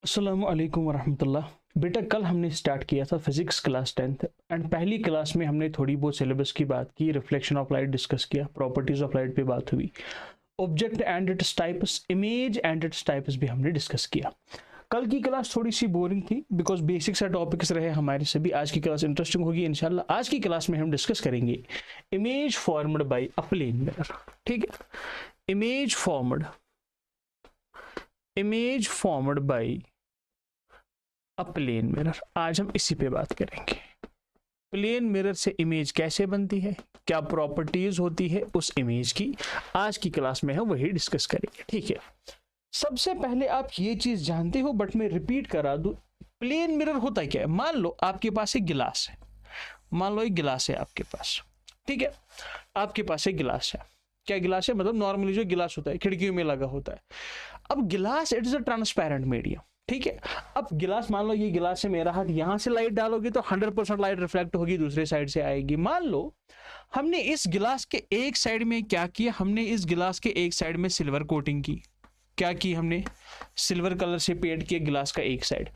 अस्सलामु अलैकुम वरहमतुल्लाह। बेटा कल हमने स्टार्ट किया था फिजिक्स क्लास 10th एंड पहली क्लास में हमने थोड़ी बहुत सिलेबस की बात की, रिफ्लेक्शन ऑफ लाइट डिस्कस किया, प्रॉपर्टीज ऑफ लाइट पे बात हुई, object and its types, image and its types भी हमने डिस्कस किया। कल की क्लास थोड़ी सी बोरिंग थी बिकॉज बेसिक सा टॉपिक्स रहे हमारे सभी। आज की क्लास इंटरेस्टिंग होगी इंशाल्लाह। आज की क्लास में हम डिस्कस करेंगे image formed by a plane mirror. ठीक है, image formed by a plane mirror. आज हम इसी पे बात करेंगे, प्लेन मिरर से इमेज कैसे बनती है, क्या प्रॉपर्टीज होती है उस इमेज की। आज की क्लास में हम वही डिस्कस करेंगे। ठीक है, सबसे पहले आप ये चीज जानते हो बट मैं रिपीट करा दूं, प्लेन मिरर होता क्या है। मान लो आपके पास एक गिलास है, मान लो एक गिलास है आपके पास। ठीक है, आपके पास एक गिलास है। क्या गिलास है, मतलब नॉर्मली जो गिलास होता है खिड़कियों में लगा होता है। अब गिलास it is a transparent medium. ठीक है, अब गिलास, मान लो ये गिलास है मेरा हाथ, यहां से लाइट डालोगे तो 100% लाइट रिफ्लेक्ट होगी, दूसरे साइड से आएगी। मान लो हमने इस गिलास के एक साइड में क्या किया, हमने इस गिलास के एक साइड में सिल्वर कोटिंग की। क्या की हमने, सिल्वर कलर से पेंट किया गिलास का एक साइड।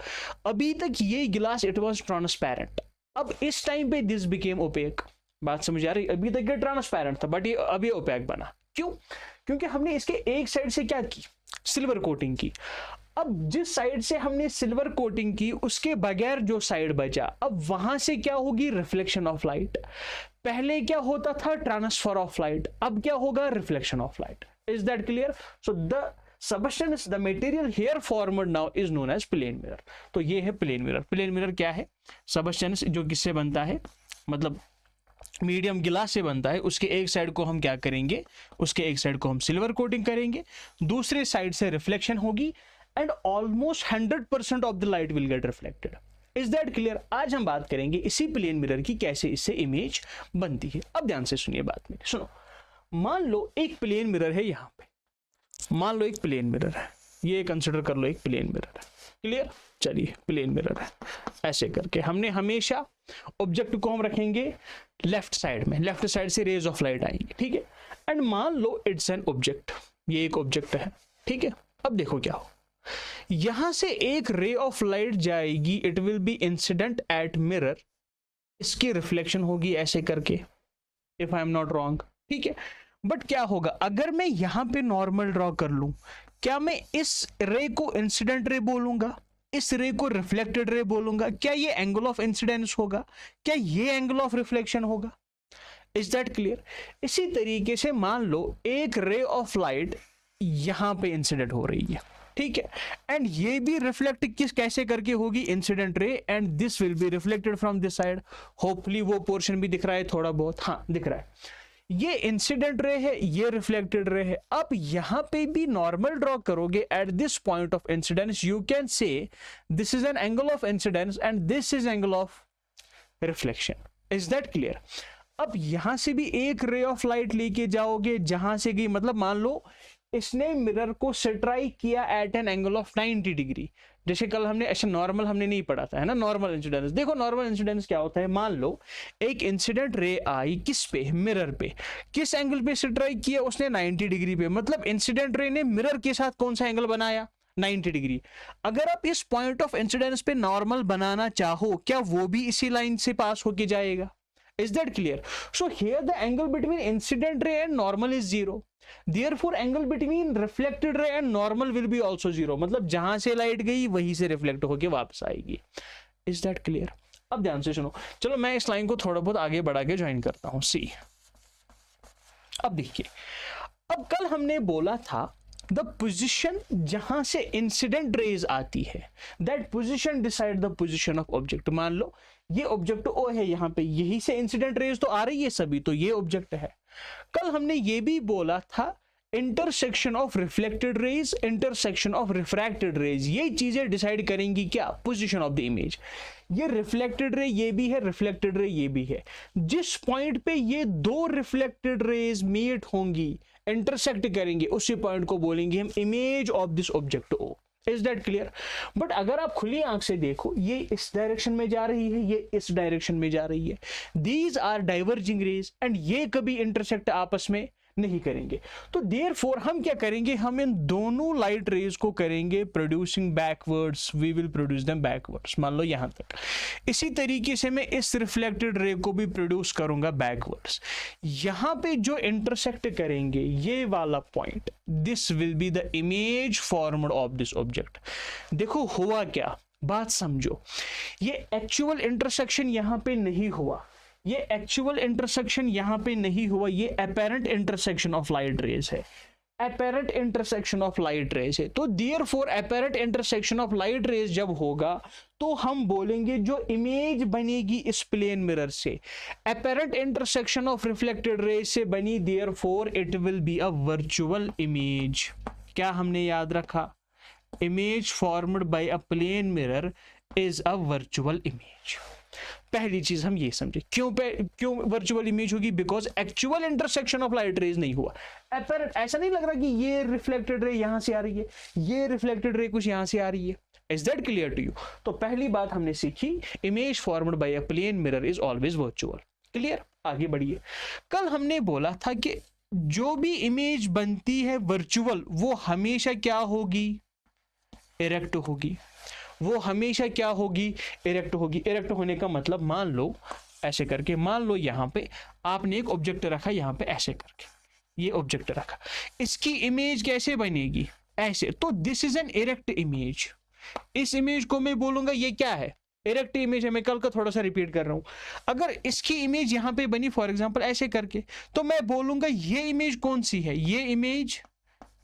अभी तक ये गिलास इट वाज ट्रांसपेरेंट, अब इस टाइम पे दिस बिकेम ओपेक। बात समझ आ रही, अभी तक ये ट्रांसपेरेंट था बट ये अभी ओपेक बना। क्यों? क्योंकि हमने इसके एक साइड से क्या की, सिल्वर कोटिंग की। अब जिस साइड से हमने सिल्वर कोटिंग की उसके बगैर जो साइड बचा, अब वहां से क्या होगी, रिफ्लेक्शन ऑफ लाइट। पहले क्या होता था, ट्रांसफर ऑफ लाइट, अब क्या होगा, reflection of light. Is that clear? So the substance, the material here formed now is known as plane mirror. तो ये है प्लेन मिरर। प्लेन मिरर क्या है, सबस्टेंस जो किससे बनता है, मतलब मीडियम गिलास से बनता है। उसके एक साइड को हम क्या करेंगे, उसके एक साइड को हम सिल्वर कोटिंग करेंगे, दूसरे साइड से रिफ्लेक्शन होगी and almost 100% of the light will get reflected. Is that clear? आज हम बात करेंगे इसी प्लेन मिरर की, कैसे इससे इमेज बनती है। अब ध्यान से सुनिए बात मेरी, सुनो। मान लो एक प्लेन मिरर है यहाँ पे, मान लो एक प्लेन मिरर है, ये कंसिडर कर लो एक प्लेन मिरर है। क्लियर? चलिए प्लेन मिरर है, ऐसे करके हमने हमेशा ऑब्जेक्ट को हम रखेंगे लेफ्ट साइड में, लेफ्ट साइड से रेज ऑफ लाइट आएंगे। ठीक है, एंड मान लो इट्स एन ऑब्जेक्ट, ये एक ऑब्जेक्ट है। ठीक है, अब देखो क्या हो, यहां से एक रे ऑफ लाइट जाएगी, it will B incident at mirror, इसकी रिफ्लेक्शन होगी ऐसे करके, if I am not wrong. ठीक है, बट क्या होगा अगर मैं यहां पे नॉर्मल ड्रॉ कर लूं, क्या मैं इस रे को इंसिडेंट रे बोलूंगा, इस रे को रिफ्लेक्टेड रे बोलूंगा? क्या ये एंगल ऑफ इंसिडेंस होगा, क्या ये एंगल ऑफ रिफ्लेक्शन होगा? Is that clear? इसी तरीके से मान लो एक रे ऑफ लाइट यहां पे इंसिडेंट हो रही है। ठीक है, एंड ये भी रिफ्लेक्ट किस कैसे करके होगी, incident ray, and this will be reflected from this side. Hopefully वो पोर्शन भी दिख रहा है थोड़ा बहुत, हाँ दिख रहा है। ये इंसिडेंट रे है, ये रिफ्लेक्टेड रे है। अब यहां पे भी नॉर्मल ड्रॉ करोगे at this point of incidence, you can say this is an angle of incidence and this is angle of reflection. Is that clear? अब यहां से भी एक रे ऑफ लाइट लेके जाओगे, जहां से गई, मतलब मान लो इसने मिरर को स्ट्राइक किया at an angle of 90 degree. जैसे कल हमने ऐसे नॉर्मल हमने नहीं पढ़ा था, है ना, नॉर्मल इंसिडेंस। देखो नॉर्मल इंसिडेंस क्या होता है, मान लो एक इंसिडेंट रे आई किस पे, मिरर पे, किस एंगल पे स्ट्राइक किया उसने, 90 डिग्री पे। मतलब इंसिडेंट रे ने मिरर के साथ कौन सा एंगल बनाया, 90 डिग्री। अगर आप इस पॉइंट ऑफ इंसिडेंस पे नॉर्मल बनाना चाहो, क्या वो भी इसी लाइन से पास होके जाएगा? Is that clear? So here the angle between incident ray and normal is 0. Therefore angle between reflected ray and normal will be also 0. मतलब जहां से लाइट गई वहीं से रिफ्लेक्ट होके वापस आएगी। Is that clear? अब ध्यान से सुनो, चलो मैं इस लाइन को थोड़ा बहुत आगे बढ़ा के ज्वाइन करता हूं। सी, अब देखिए, अब कल हमने बोला था द पोजिशन जहां से इंसिडेंट रेज आती है, that position decide the position of object. मान लो ये ऑब्जेक्ट ओ है, यहां पे यही से इंसिडेंट रेज तो आ रही है सभी, तो ये ऑब्जेक्ट है। कल हमने ये भी बोला था intersection of reflected rays, intersection of refracted rays, ये चीजें डिसाइड करेंगी क्या, पोजीशन ऑफ द इमेज। ये रिफ्लेक्टेड रे ये भी है, रिफ्लेक्टेड रे ये भी है। जिस पॉइंट पे ये दो रिफ्लेक्टेड रेज मीट होंगी, इंटरसेक्ट करेंगे, उसी पॉइंट को बोलेंगे हम image of this object O. Is that clear? But अगर आप खुली आंख से देखो, ये इस डायरेक्शन में जा रही है, ये इस डायरेक्शन में जा रही है। These are diverging rays and ये कभी इंटरसेक्ट आपस में नहीं करेंगे। तो देयरफॉर हम क्या करेंगे, हम इन दोनों लाइट रेज को करेंगे producing backwards, we will produce them backwards, मान लो यहां तक। इसी तरीके से मैं इस रिफ्लेक्टेड रे को भी प्रोड्यूस करूंगा बैकवर्ड्स। यहां पे जो इंटरसेक्ट करेंगे ये वाला point, this will be the image formed of this object. देखो हुआ क्या, बात समझो, ये एक्चुअल इंटरसेक्शन यहां पे नहीं हुआ, ये एक्चुअल इंटरसेक्शन यहां पे नहीं हुआ, ये apparent intersection of light rays है, apparent intersection of light rays है। तो therefore apparent intersection of light rays जब होगा तो हम बोलेंगे जो इमेज बनेगी इस प्लेन मिरर से apparent intersection of reflected rays से बनी, therefore it will be a virtual image. क्या हमने याद रखा, image formed by a plane mirror is a virtual image. पहली चीज हम ये समझे, क्यों वर्चुअल इमेज होगी, because actual intersection of light raise नहीं हुआ। अपेरेंट ऐसा नहीं लग रहा कि ये रिफ्लेक्टेड रे यहां से आ रही है, ये रिफ्लेक्टेड रे कुछ यहां से आ रही है। Is that clear to you? तो पहली बात हमने सीखी, image formed by a plane mirror is always virtual. Clear? आगे बढ़िए। कल हमने बोला था कि जो भी इमेज बनती है वर्चुअल वो हमेशा क्या होगी, इरेक्ट होगी। वो हमेशा क्या होगी, इरेक्ट होगी। इरेक्ट होने का मतलब मान लो ऐसे करके, मान लो यहां पे आपने एक ऑब्जेक्ट रखा, यहां पे ऐसे करके ये ऑब्जेक्ट रखा, इसकी इमेज कैसे बनेगी, ऐसे। तो this is an erect image. इस इमेज को मैं बोलूंगा ये क्या है, इरेक्ट इमेज है। मैं कल का थोड़ा सा रिपीट कर रहा हूं। अगर इसकी इमेज यहां पे बनी फॉर एग्जांपल ऐसे करके, तो मैं बोलूंगा ये इमेज कौन सी है, ये इमेज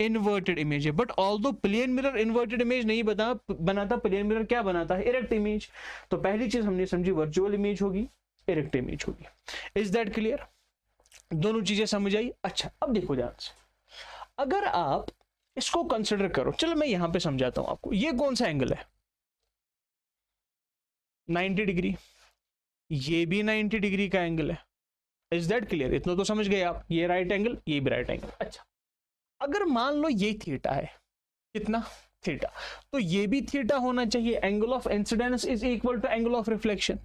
इन्वर्टेड इमेज है। But although plane mirror inverted image नहीं बनाता, प्लेन मिरर क्या बनाता है, इरेक्ट इमेज। तो पहली चीज हमने समझी वर्चुअल इमेज होगी, इरेक्ट इमेज होगी। Is that clear? दोनों चीजें समझ आई? अच्छा, अब देखो ध्यान से, अगर आप इसको कंसिडर करो, चलो मैं यहां पे समझाता हूं आपको। ये कौन सा एंगल है, 90 डिग्री। ये भी 90 डिग्री का एंगल है। Is that clear? इतना तो समझ गए आप, ये राइट एंगल, ये भी राइट एंगल। अच्छा, अगर मान लो ये थीटा है, कितना, थीटा, तो ये भी थीटा होना चाहिए। Angle of incidence is equal to angle of reflection.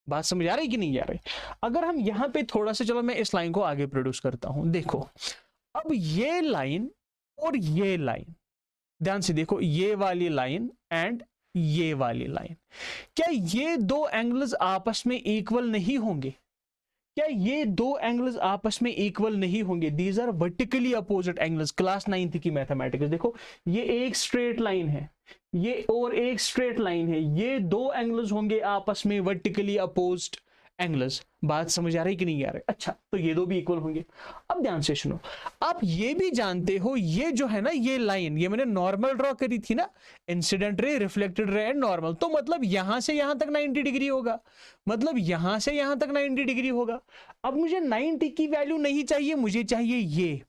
बात समझ आ रही कि नहीं आ रही? अगर हम यहां पे थोड़ा सा, चलो मैं इस लाइन को आगे प्रोड्यूस करता हूं। देखो अब ये लाइन और ये लाइन, ध्यान से देखो, ये वाली लाइन एंड ये वाली लाइन, क्या ये दो एंगल्स आपस में इक्वल नहीं होंगे? क्या ये दो एंगल्स आपस में इक्वल नहीं होंगे? These are vertically opposite angles. Class 9th की मैथमेटिक्स देखो, ये एक स्ट्रेट लाइन है, ये और एक स्ट्रेट लाइन है, ये दो एंगल्स होंगे आपस में वर्टिकली अपोज्ड एंगल्स। बात समझ आ रही कि नहीं आ रही? अच्छा, तो ये दो भी इक्वल होंगे। अब ध्यान से सुनो, आप ये भी जानते हो, ये जो है ना, ये लाइन, ये मैंने नॉर्मल ड्रॉ करी थी ना, incident ray, reflected ray and normal. तो मतलब यहां से यहां तक 90 डिग्री होगा, मतलब यहां से यहां तक 90 डिग्री होगा। अब मुझे 90 की वैल्यू नहीं चाहिए, मुझे चाहिए ये।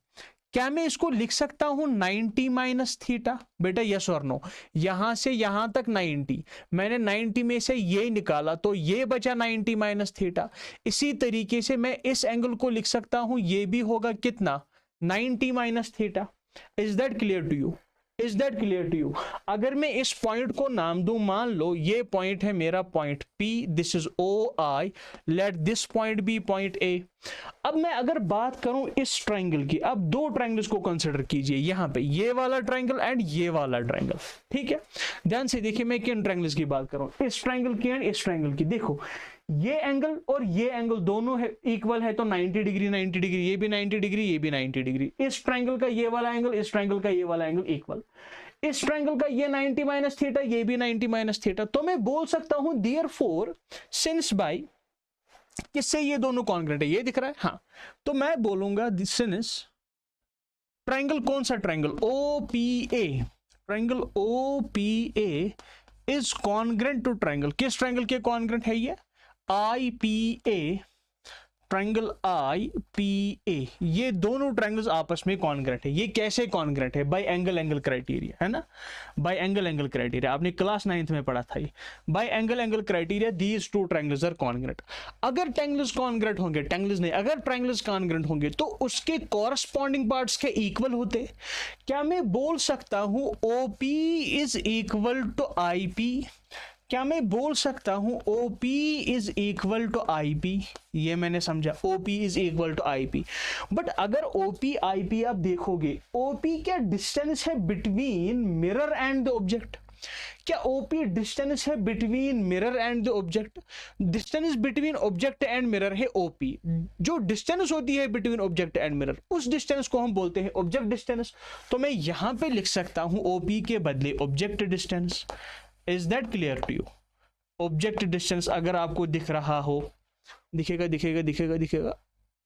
क्या मैं इसको लिख सकता हूं 90 माइनस थीटा? बेटा यस और नो। यहां से यहां तक 90, मैंने 90 में से ये निकाला तो ये बचा 90 माइनस थीटा। इसी तरीके से मैं इस एंगल को लिख सकता हूं, ये भी होगा कितना, 90 minus theta. Is that clear to you? Is that clear to you? अगर मैं इस पॉइंट को नाम दूं, मान लो ये पॉइंट है मेरा point P, this is OI, let this point be point A। अब मैं अगर बात करूं इस ट्रायंगल की, अब दो ट्रायंगल्स को कंसीडर कीजिए यहां पे, ये वाला ट्रायंगल एंड ये वाला ट्रायंगल। ठीक है, ध्यान से देखिए मैं किन ट्रायंगल्स की बात कर रहा हूं, इस ट्रायंगल की एंड इस ट्रायंगल की। देखो ये एंगल और ये एंगल दोनों है इक्वल है, तो 90 डिग्री 90 डिग्री, ये भी 90 डिग्री, ये भी 90 डिग्री। इस ट्रायंगल का ये वाला एंगल, इस ट्रायंगल का ये वाला एंगल इक्वल। इस ट्रायंगल का ये 90 माइनस थीटा, ये भी 90 माइनस थीटा। तो मैं बोल सकता हूं देयरफॉर सिंस बाय, किससे ये दोनों कॉन्ग्रुएंट है, ये दिख रहा है, हाँ, तो मैं बोलूंगा सिंस ट्रायंगल, कौन सा triangle, OPA, triangle OPA is congruent to triangle, किस ट्रायंगल के कॉन्ग्रुएंट है ये, IPA, ट्रायंगल IPA। ये दोनों ट्रायंगल्स आपस में कॉन्ग्रुएंट है। ये कैसे कॉन्ग्रुएंट है? बाय एंगल क्राइटेरिया, है ना, बाय एंगल क्राइटेरिया, आपने क्लास 9th में पढ़ा था ये। By angle criteria these two triangles are congruent. अगर ट्रायंगल्स कॉन्ग्रुएंट होंगे, ट्रायंगल्स नहीं, अगर ट्रायंगल्स कॉन्ग्रुएंट होंगे तो उसके कॉरस्पॉन्डिंग पार्ट्स के इक्वल होते। क्या मैं बोल सकता हूं OP is equal to IP? क्या मैं बोल सकता हूं OP is equal to IP? ये मैंने समझा, OP is equal to IP। But अगर OP IP आप देखोगे, OP क्या डिस्टेंस है between mirror and the object? क्या OP डिस्टेंस है between mirror and the object? Distance between object and mirror है OP। जो डिस्टेंस होती है बिटवीन ऑब्जेक्ट एंड मिरर, उस डिस्टेंस को हम बोलते हैं ऑब्जेक्ट डिस्टेंस। तो मैं यहां पे लिख सकता हूं OP के बदले object distance. Is that clear to you? Object distance अगर आपको दिख रहा हो, दिखेगा,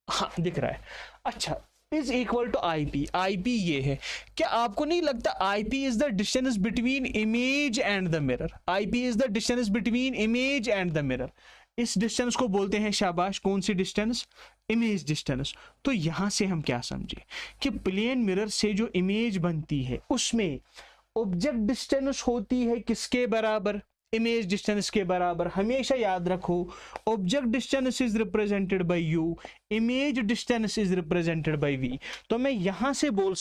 हाँ दिख रहा है। अच्छा, इज इक्वल टू IP ये है। क्या आपको नहीं लगता IP is the distance between image and the mirror? IP is the distance between image and the mirror. इस डिस्टेंस को बोलते हैं, शाबाश, कौन सी डिस्टेंस? Image distance. तो यहां से हम क्या समझे कि प्लेन मिरर से जो इमेज बनती है उसमें ऑब्जेक्ट डिस्टेंस होती है किसके बराबर? इमेज डिस्टेंस के बराबर। हमेशा याद रखो, object distance is represented by U, image distance is represented by V। तो मैं यहां से बोल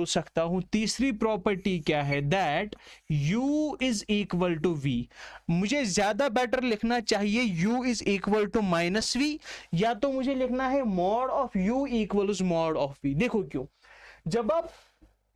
सकता हूं तीसरी प्रॉपर्टी क्या है? That U is equal to V। मुझे ज्यादा बेटर लिखना चाहिए U is equal to -V, या तो मुझे लिखना है mod of U equals mod of V। देखो क्यों? जब आप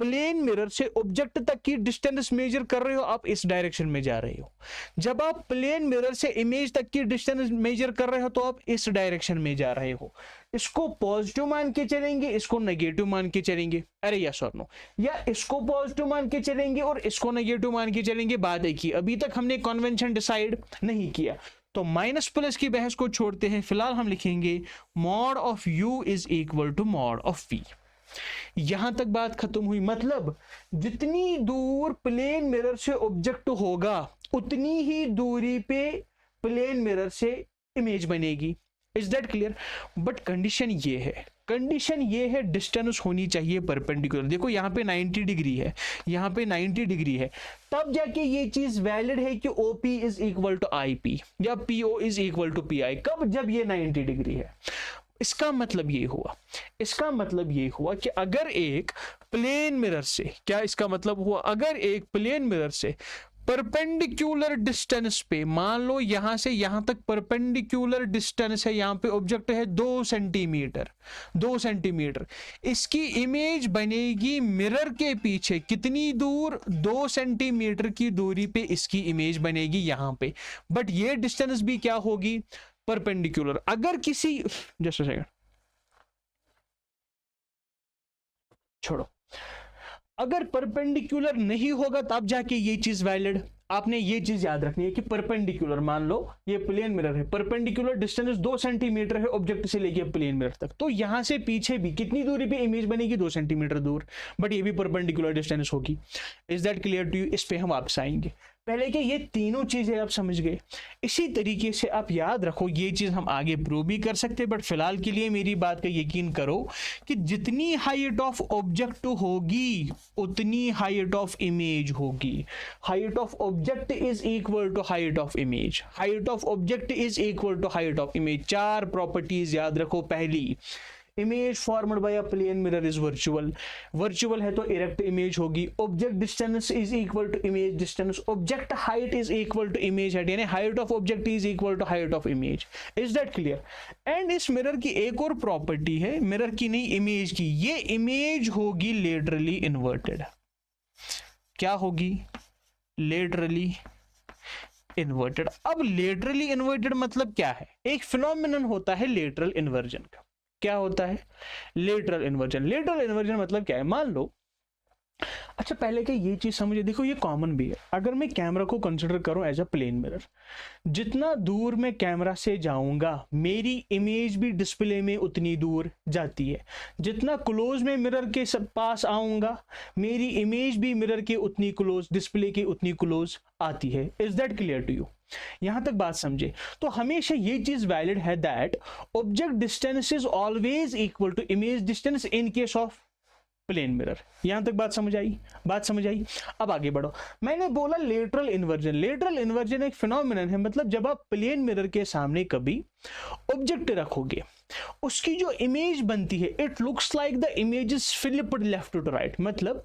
प्लेन मिरर से ऑब्जेक्ट तक की डिस्टेंस मेजर कर रहे हो, आप इस डायरेक्शन में जा रहे हो। जब आप प्लेन मिरर से इमेज तक की डिस्टेंस मेजर कर रहे हो तो आप इस डायरेक्शन में जा रहे हो। इसको पॉजिटिव मान के चलेंगे, इसको नेगेटिव मान के चलेंगे, अरे यस और नो, या इसको पॉजिटिव मान के चलेंगे और इसको नेगेटिव मान के चलेंगे। बात एक ही, अभी तक हमने कन्वेंशन डिसाइड नहीं किया। तो माइनस प्लस की बहस को छोड़ते हैं, फिलहाल हम लिखेंगे mod of U is equal to mod of V। यहां तक बात खत्म हुई। मतलब जितनी दूर प्लेन मिरर से ऑब्जेक्ट होगा उतनी ही दूरी पे प्लेन मिरर से इमेज बनेगी। Is that clear? But condition ये है डिस्टेंस होनी चाहिए परपेंडिकुलर। देखो यहां पे 90 डिग्री है, यहां पे 90 डिग्री है, तब जाके ये चीज वैलिड है कि OP is equal to IP या PO is equal to PI। कब? जब ये 90 डिग्री है। इसका मतलब ये हुआ कि अगर एक प्लेन मिरर से, क्या इसका मतलब हुआ? अगर एक प्लेन मिरर से परपेंडिकुलर डिस्टेंस पे, मान लो यहां से यहां तक परपेंडिकुलर डिस्टेंस है, यहां पे ऑब्जेक्ट है 2 सेंटीमीटर, इसकी इमेज बनेगी मिरर के पीछे कितनी दूर? 2 सेंटीमीटर की दूरी पे इसकी इमेज बनेगी यहां पे। बट ये डिस्टेंस भी क्या होगी? परपेंडिकुलर। अगर किसी, जस्ट सेकंड, छोड़ो, अगर परपेंडिकुलर नहीं होगा तब जाके ये चीज वैलिड। आपने ये चीज याद रखनी है कि परपेंडिकुलर, मान लो ये प्लेन मिरर है, परपेंडिकुलर डिस्टेंस 2 सेंटीमीटर है ऑब्जेक्ट से लेके प्लेन मिरर तक, तो यहां से पीछे भी कितनी दूरी पे इमेज बनेगी? 2 सेंटीमीटर दूर, बट ये भी परपेंडिकुलर डिस्टेंस होगी। Is that clear to you? इस पे हम वापस आएंगे। पहले कि ये तीनों चीजें आप समझ गए। इसी तरीके से आप याद रखो, ये चीज हम आगे प्रूव भी कर सकते हैं, बट फिलहाल के लिए मेरी बात का यकीन करो कि जितनी हाइट ऑफ ऑब्जेक्ट होगी उतनी हाइट ऑफ इमेज होगी। Height of object is equal to height of image, height of object is equal to height of image. 4 properties याद रखो। पहली, image formed by a plane mirror is virtual है तो erect image होगी। Object distance is equal to image distance, object height is equal to image height, यानी height of object is equal to height of image. Is that clear? And इस mirror की एक और property है, mirror की नहीं image की, ये इमेज होगी लेटरली इन्वर्टेड। क्या होगी? Laterally inverted. अब लेटरली इन्वर्टेड मतलब क्या है? एक फिनोमिनन होता है लेटरल इन्वर्जन का। क्या होता है? लेटरल इन्वर्जन मतलब क्या है? मान लो, अच्छा पहले कि ये चीज समझिए, देखो ये कॉमन भी है। अगर मैं कैमरा को कंसिडर करूं एज अ प्लेन मिरर, जितना दूर मैं कैमरा से जाऊंगा मेरी इमेज भी डिस्प्ले में उतनी दूर जाती है। जितना क्लोज मैं मिरर के पास आऊंगा मेरी इमेज भी मिरर के उतनी क्लोज, डिस्प्ले के उतनी क्लोज आती है। Is that clear to you? यहां तक बात समझे। तो हमेशा ये चीज वैलिड है that object distance is always equal to image distance in case of plane mirror. यहां तक बात समझ आई? अब आगे बढ़ो। मैंने बोला लेटरल इन्वर्जन एक फिनोमिनन है। मतलब जब आप प्लेन मिरर के सामने कभी ऑब्जेक्ट रखोगे, उसकी जो इमेज बनती है, it looks like the image is flipped left to right, मतलब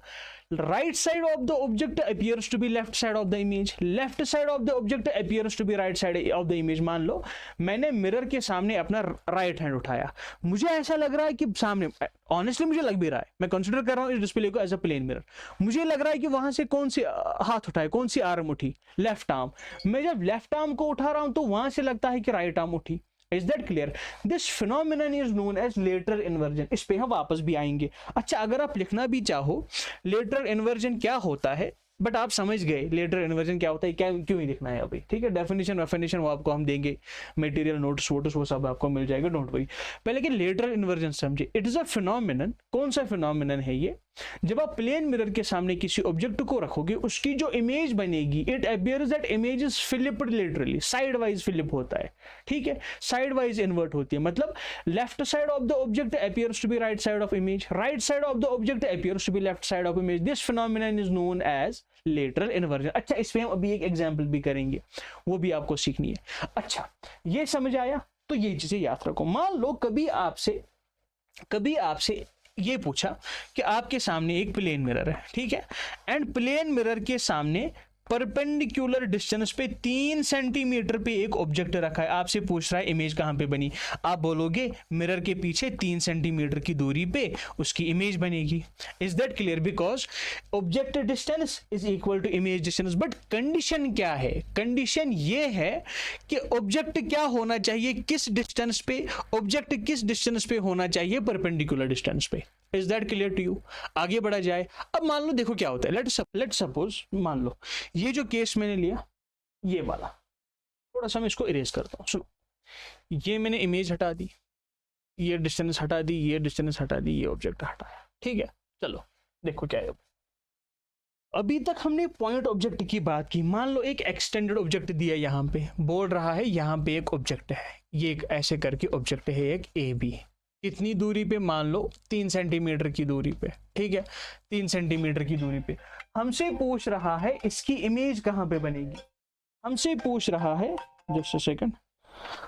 right side of the object appears to be left side of the image, left side of the object appears to be right side of the image. मान लो मैंने mirror के सामने अपना right hand उठाया, मुझे ऐसा लग रहा है कि सामने, ऑनेस्टली मुझे लग भी रहा है, मैं कंसीडर कर रहा हूं इस डिस्प्ले को एज अ प्लेन मिरर, मुझे लग रहा है कि वहां से कौन सी हाथ उठाए, कौन सी आर्म उठी, लेफ्ट आर्म। मैं जब लेफ्ट आर्म को उठा रहा हूं तो वहां से लगता है कि राइट आर्म उठी। Is that clear? This phenomenon is known as lateral inversion. इस पे हम वापस भी आएंगे। अच्छा, अगर आप लिखना भी चाहो lateral inversion क्या होता है, बट आप समझ गए लेटरल इन्वर्जन क्या होता है, क्या क्यों ही लिखना है अभी, ठीक है। डेफिनेशन वो आपको हम देंगे, मटेरियल नोट्स वोट्स वो सब आपको मिल जाएगा, डोंट वरी। पहले कि लेटरल इन्वर्जन समझे। इट इज अ फिनोमिनन, कौन सा फिनोमिनन है ये, जब आप प्लेन मिरर के सामने किसी ऑब्जेक्ट को रखोगे, उसकी जो इमेज बनेगी, it appears that image is flipped laterally, side wise flip होता है, ठीक है, साइड वाइज इन्वर्ट होती है, मतलब left side of the object appears to be right side of image, right side of the object appears to be left side of image. This phenomenon is known as lateral inversion. अच्छा, इसमें हम अभी एक example भी करेंगे, वो भी आपको सीखनी है। अच्छा, ये समझ आया, तो ये चीजें याद रखो। मान लो कभी आपसे ये पूछा कि आपके सामने एक प्लेन मिरर है, ठीक है, एंड प्लेन मिरर के सामने परपेंडिकुलर डिस्टेंस पे 3 सेंटीमीटर पे एक ऑब्जेक्ट रखा है, आपसे पूछ रहा है इमेज कहां पे बनी, आप बोलोगे मिरर के पीछे 3 सेंटीमीटर की दूरी पे उसकी इमेज बनेगी। Is that clear? Because object distance is equal to image distance. But condition क्या है? कंडीशन ये है कि ऑब्जेक्ट क्या होना चाहिए, किस डिस्टेंस पे, ऑब्जेक्ट किस डिस्टेंस पे होना चाहिए, परपेंडिकुलर डिस्टेंस पे। Is that clear to you? आगे बढ़ा जाए। अब मान लो, देखो क्या होता है, लेट सपोज, मान लो ये जो केस मैंने लिया, ये वाला, थोड़ा सा मैं इसको इरेज करता हूं। सुनो, ये मैंने इमेज हटा दी, ये डिस्टेंस हटा दी, ये डिस्टेंस हटा दी, ये ऑब्जेक्ट हटाया, ठीक है। चलो देखो क्या है। अभी तक हमने पॉइंट ऑब्जेक्ट की बात की। मान लो एक एक्सटेंडेड ऑब्जेक्ट दिया, यहां पे बोल रहा है यहां पे एक ऑब्जेक्ट है, ये एक ऐसे करके ऑब्जेक्ट है, एक ए बी, कितनी दूरी पे, मान लो 3 सेंटीमीटर की दूरी पे, ठीक है, 3 सेंटीमीटर की दूरी पे। हमसे पूछ रहा है इसकी इमेज कहां पे बनेगी, हमसे पूछ रहा है, जस्ट अ सेकंड,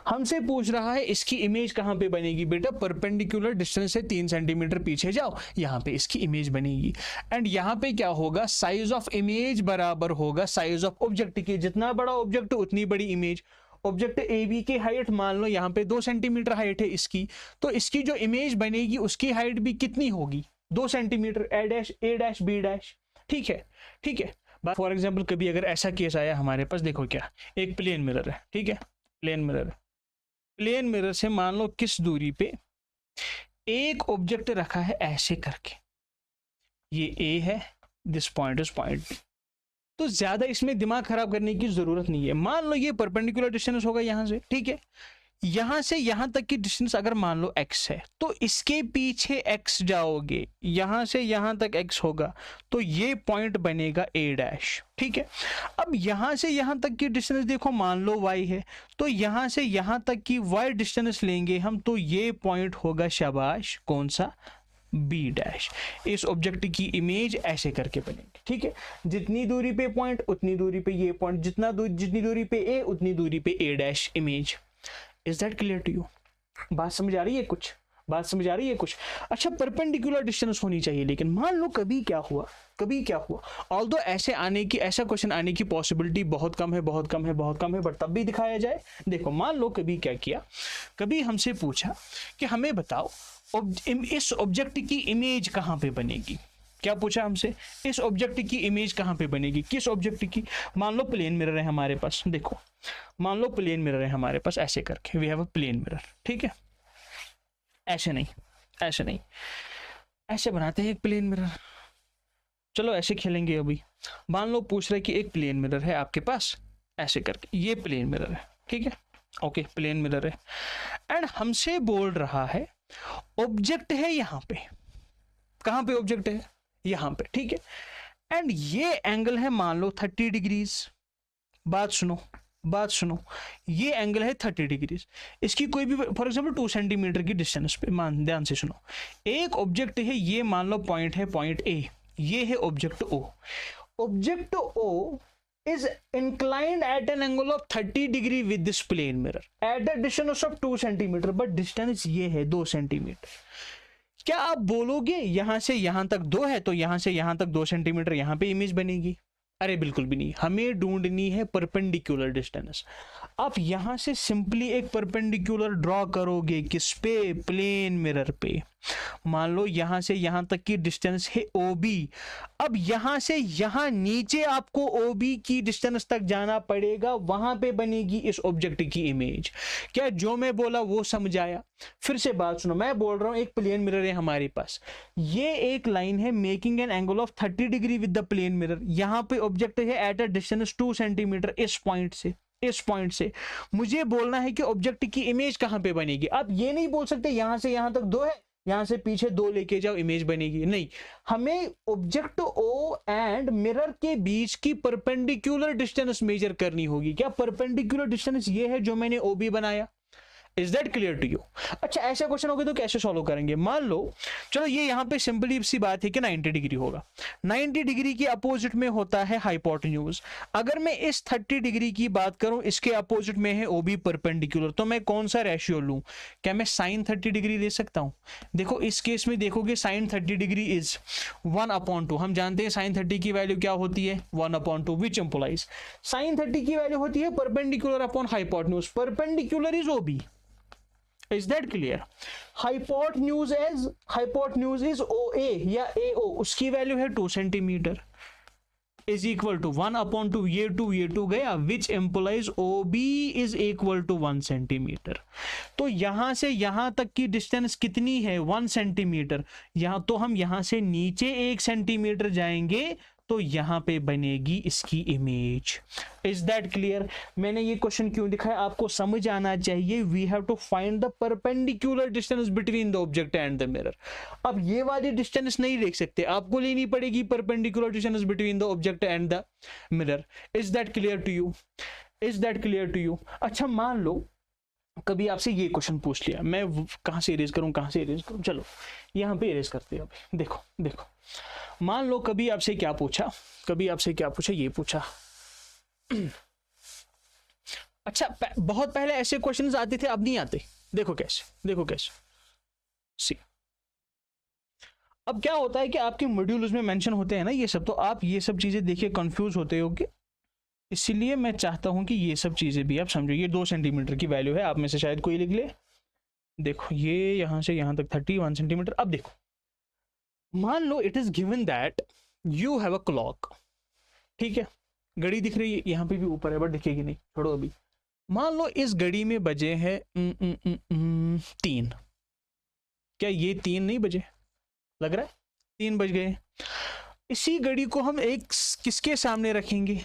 हमसे पूछ रहा है इसकी इमेज कहां पे बनेगी। बेटा परपेंडिकुलर डिस्टेंस से 3 सेंटीमीटर पीछे जाओ, यहां पे इसकी इमेज बनेगी। एंड यहां पे क्या होगा, साइज ऑफ इमेज बराबर होगा साइज ऑफ ऑब्जेक्ट की, जितना बड़ा ऑब्जेक्ट उतनी बड़ी इमेज। ऑब्जेक्ट ए बी की हाइट मान लो यहाँ पे 2 सेंटीमीटर हाइट है इसकी, तो इसकी जो इमेज बनेगी उसकी हाइट भी कितनी होगी, 2 सेंटीमीटर, ए डैश बी डैश, ठीक है, ठीक है। फॉर एग्जांपल कभी अगर ऐसा केस आया हमारे पास, देखो क्या, एक प्लेन मिरर है, ठीक है, प्लेन मिरर है, प्लेन मिरर से मान लो किस दूरी पे एक ऑब्जेक्ट रखा है ऐसे करके, ये ए है, this point is point B. तो ज्यादा इसमें दिमाग खराब करने की जरूरत नहीं है। मान लो ये परपेंडिकुलर डिस्टेंस होगा यहां से, ठीक है, यहां से यहां तक की डिस्टेंस अगर मान लो x है, तो इसके पीछे x जाओगे, यहां से यहां तक x होगा, तो ये पॉइंट बनेगा a डैश, ठीक है। अब यहां से यहां तक की डिस्टेंस देखो, मान लो y है, तो यहां से यहां तक की y डिस्टेंस लेंगे हम, तो ये पॉइंट होगा, शाबाश, कौन सा, बी डैश। इस ऑब्जेक्ट की इमेज ऐसे करके बनेगी, ठीक है, जितनी दूरी पे पॉइंट उतनी दूरी पे ये पॉइंट, जितनी दूरी पे ए उतनी दूरी पे A dash image. Is that clear to you? बात समझ आ रही है कुछ? बात समझ आ रही है कुछ? अच्छा, परपेंडिकुलर डिस्टेंस होनी चाहिए, लेकिन मान लो कभी क्या हुआ, ऑल्दो ऐसा क्वेश्चन आने की पॉसिबिलिटी बहुत कम है, बट तब भी दिखाया जाए। देखो मान लो कभी क्या किया, कभी हमसे पूछा कि हमें बताओ इस ऑब्जेक्ट की इमेज कहां पे बनेगी। क्या पूछा हमसे, इस ऑब्जेक्ट की इमेज कहां पे बनेगी, किस ऑब्जेक्ट की। मान लो प्लेन मिरर है हमारे पास, देखो मान लो प्लेन मिरर है हमारे पास, ऐसे करके we have a plane mirror, ठीक है, ऐसे नहीं, ऐसे बनाते हैं एक प्लेन मिरर। चलो ऐसे खेलेंगे अभी। मान लो पूछ रहे कि एक प्लेन मिरर है आपके पास, ऐसे करके, ये प्लेन मिरर है, ठीक है, ओके, प्लेन मिरर है, एंड हमसे बोल रहा है ऑब्जेक्ट है यहां पे, कहां पे ऑब्जेक्ट है, यहां पे, ठीक है, एंड ये एंगल है मान लो 30 डिग्रीज। बात सुनो, ये एंगल है 30 डिग्रीज, इसकी कोई भी फॉर एग्जांपल 2 सेंटीमीटर की डिस्टेंस पे, ध्यान से सुनो, एक ऑब्जेक्ट है, ये मान लो पॉइंट है, पॉइंट ए, ये है object O. Object O is inclined at an angle of 30 degree with this plane mirror at a distance of 2 centimeter, but distance ये है 2 सेंटीमीटर। क्या आप बोलोगे यहां से यहां तक 2 है तो यहां से यहां तक 2 सेंटीमीटर यहां पे इमेज बनेगी? अरे बिल्कुल भी नहीं, हमें ढूंढनी है परपेंडिकुलर डिस्टेंस। आप यहां से सिंपली एक परपेंडिकुलर ड्रॉ करोगे किस पे? प्लेन मिरर पे। मान लो यहां से यहां तक की डिस्टेंस है OB। अब यहां से यहां नीचे आपको OB की डिस्टेंस तक जाना पड़ेगा, वहां पे बनेगी इस ऑब्जेक्ट की इमेज। क्या जो मैं बोला वो समझ आया? फिर से बात सुनो, मैं बोल रहा हूं एक प्लेन मिरर है हमारे पास, ये एक लाइन है making an angle of 30 degree with the plane mirror. यहां पे ऑब्जेक्ट है एट अ डिस्टेंस 2 सेंटीमीटर इस पॉइंट से मुझे बोलना है कि ऑब्जेक्ट की इमेज कहां पे बनेगी। आप ये नहीं बोल सकते यहां से यहां तक 2 है, यहां से पीछे 2 लेके जाओ इमेज बनेगी, नहीं। हमें ऑब्जेक्ट O एंड मिरर के बीच की परपेंडिकुलर डिस्टेंस मेजर करनी होगी। क्या परपेंडिकुलर डिस्टेंस ये है जो मैंने OB बनाया? Is that clear to you? अच्छा, ऐसे क्वेश्चन हो गए तो कैसे सॉल्व करेंगे? मान लो चलो ये यहां पे सिंपली सी बात है कि 90 डिग्री होगा, 90 डिग्री के अपोजिट में होता है हाइपोटेन्यूज। अगर मैं इस 30 डिग्री की बात करूं, इसके अपोजिट में है OB परपेंडिकुलर, तो मैं कौन सा रेशियो लूं? क्या मैं sin 30 डिग्री ले सकता हूं? देखो इस केस में देखोगे sin 30 डिग्री इज 1/2। हम जानते हैं sin 30 की वैल्यू क्या होती है? 1/2, विच इंप्लाइज sin 30 की वैल्यू होती है perpendicular upon hypotenuse. Perpendicular is OB। Is that clear? Hypotenuse is OA या AO, उसकी वैल्यू है 2 सेंटीमीटर इज इक्वल टू 1/2, ये 2 गया, which implies OB is equal to 1 centimetre. तो यहां से यहां तक की डिस्टेंस कितनी है? 1 सेंटीमीटर। यहां तो हम यहां से नीचे 1 सेंटीमीटर जाएंगे तो यहां पे बनेगी इसकी इमेज। Is that clear? मैंने ये क्वेश्चन क्यों दिखाया, आपको समझ आना चाहिए। We have to find the perpendicular distance between the object and the mirror. अब ये वाली डिस्टेंस नहीं देख सकते, आपको लेनी पड़ेगी perpendicular distance between the object and the mirror. Is that clear to you? Is that clear to you? अच्छा, मान लो कभी आपसे ये क्वेश्चन पूछ लिया, मैं कहां से इरेज करूं? चलो यहां पे इरेज करते हैं। अभी देखो मान लो कभी आपसे क्या पूछा, ये पूछा। अच्छा, बहुत पहले ऐसे क्वेश्चंस आते थे, अब नहीं आते। देखो कैसे सी। अब क्या होता है कि आपके मॉड्यूल्स में मेंशन होते हैं ना ये सब, तो आप ये सब चीजें देखिए कंफ्यूज होते होगे, इसीलिए मैं चाहता हूं कि ये सब चीजें भी आप समझो। ये 2 सेंटीमीटर की वैल्यू है, आप में से शायद कोई लिख ले। देखो ये यहां से यहां तक 31 सेंटीमीटर। अब देखो, मान लो it is given that you have a clock, ठीक है, घड़ी दिख रही है, यहां पे भी ऊपर है बट दिखेगी नहीं, छोड़ो अभी। मान लो इस घड़ी में बजे हैं 3। क्या ये 3 नहीं बजे? लग रहा है 3 बज गए। इसी घड़ी को हम एक किसके सामने रखेंगे?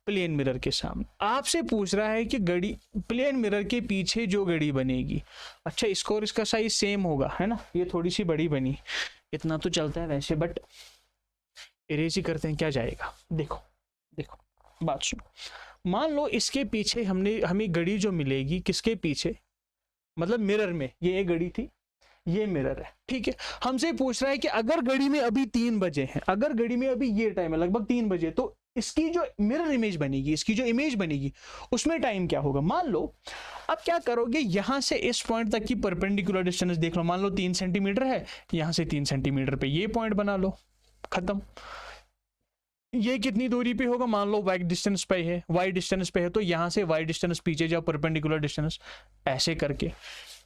प्लेन मिरर के सामने। आपसे पूछ रहा है कि घड़ी प्लेन मिरर के पीछे जो घड़ी बनेगी, अच्छा इसको और इसका साइज सेम होगा, है ना? ये थोड़ी सी बड़ी बनी, इतना तो चलता है वैसे, बट इरेज ही करते हैं, क्या जाएगा। देखो बात सुनो, मान लो इसके पीछे हमें घड़ी जो मिलेगी, किसके पीछे? मतलब मिरर में, ये एक घड़ी थी, ये मिरर है, ठीक है। हमसे पूछ रहा है कि अगर घड़ी में अभी 3 बजे हैं, अगर घड़ी में अभी ये टाइम है लगभग 3 बजे, तो इसकी जो मिरर इमेज बनेगी, इसकी जो इमेज बनेगी उसमें टाइम क्या होगा? मान लो अब क्या करोगे, यहां से इस पॉइंट तक की परपेंडिकुलर डिस्टेंस देख लो। मान लो 3 सेंटीमीटर है, यहां से 3 सेंटीमीटर पे ये पॉइंट बना लो, खत्म। ये कितनी दूरी पे होगा? मान लो y डिस्टेंस पे है, y डिस्टेंस पे है, तो यहां से y डिस्टेंस पीछे जाओ, परपेंडिकुलर डिस्टेंस ऐसे करके।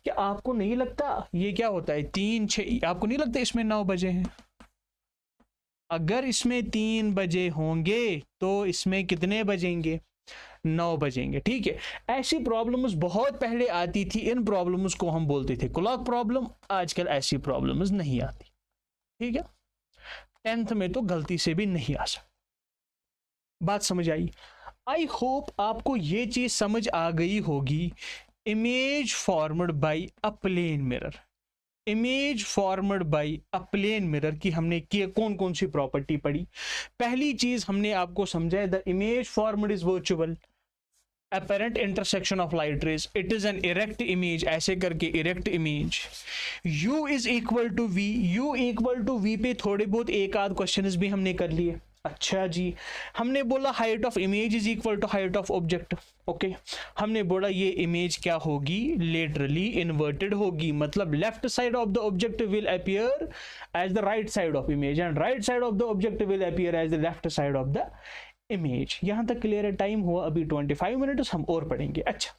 क्या आपको नहीं लगता ये क्या होता है 3 6? आपको नहीं लगता इसमें 9 बजे हैं? अगर इसमें 3 बजे होंगे तो इसमें कितने बजेंगे? 9 बजेंगे, ठीक है। ऐसी प्रॉब्लम्स बहुत पहले आती थी, इन प्रॉब्लम्स को हम बोलते थे क्लॉक प्रॉब्लम। आजकल ऐसी प्रॉब्लम्स नहीं आती, ठीक है। 10th में तो गलती से भी नहीं आ सकती। बात समझ आई? आई होप आपको ये चीज समझ आ गई होगी। Image formed by a plane mirror, image formed by a plane mirror की हमने कौन कौन सी प्रॉपर्टी पढ़ी? पहली चीज हमने आपको समझा है, the image formed is virtual apparent intersection of light rays, it is an erect image, ऐसे करके erect image। u is equal to v, u equal to v पे थोड़े बहुत एक आध क्वेश्चंस भी हमने कर लिए। अच्छा जी, हमने बोला height of image is equal to height of object. Okay, हमने बोला ये इमेज क्या होगी, लेटरली इन्वर्टेड होगी, मतलब left side of the object will appear as the right side of image and right side of the object will appear as the left side of the image. यहां तक clear है? Time हुआ अभी 25 minute, हम और पढ़ेंगे। अच्छा,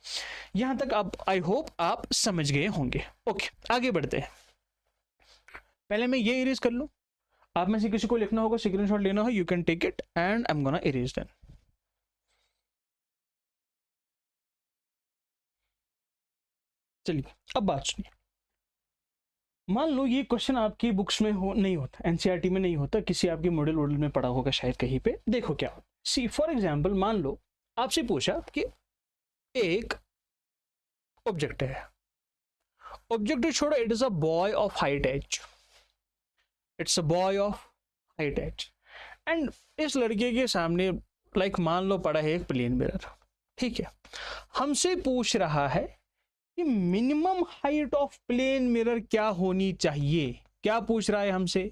यहां तक आप, आई होप आप समझ गए होंगे। ओके, आगे बढ़ते हैं। पहले मैं ये इरेज कर लूं, आप में से किसी को लिखना होगा, स्क्रीनशॉट लेना हो, you can take it and I am gonna erase then. चलिए अब बात सुनिए। मान लो ये क्वेश्चन आपकी बुक्स में हो नहीं होता, एनसीईआरटी में नहीं होता, किसी आपकी मॉडल वॉडल में पढ़ा होगा शायद कहीं पे। देखो क्या होता, सी फॉर एग्जांपल मान लो आपसे पूछा कि एक ऑब्जेक्ट है, ऑब्जेक्ट छोड़ो, it is a boy of height H, it's a boy of height H and इस लड़के के सामने लाइक मान लो पड़ा है एक प्लेन मिरर, ठीक है। हमसे पूछ रहा है कि minimum height of plane mirror क्या होनी चाहिए। क्या पूछ रहा है हमसे?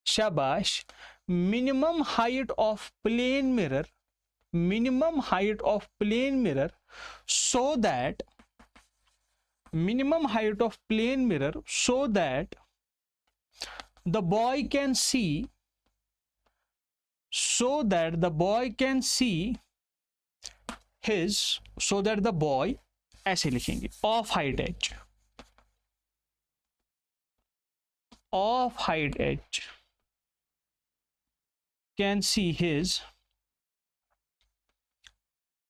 शाबाश, minimum height of plane mirror, minimum height of plane mirror so that, minimum height of plane mirror so that the boy can see, so that the boy can see his, so that the boy, ऐसे लिखेंगे, of height edge, of height edge can see his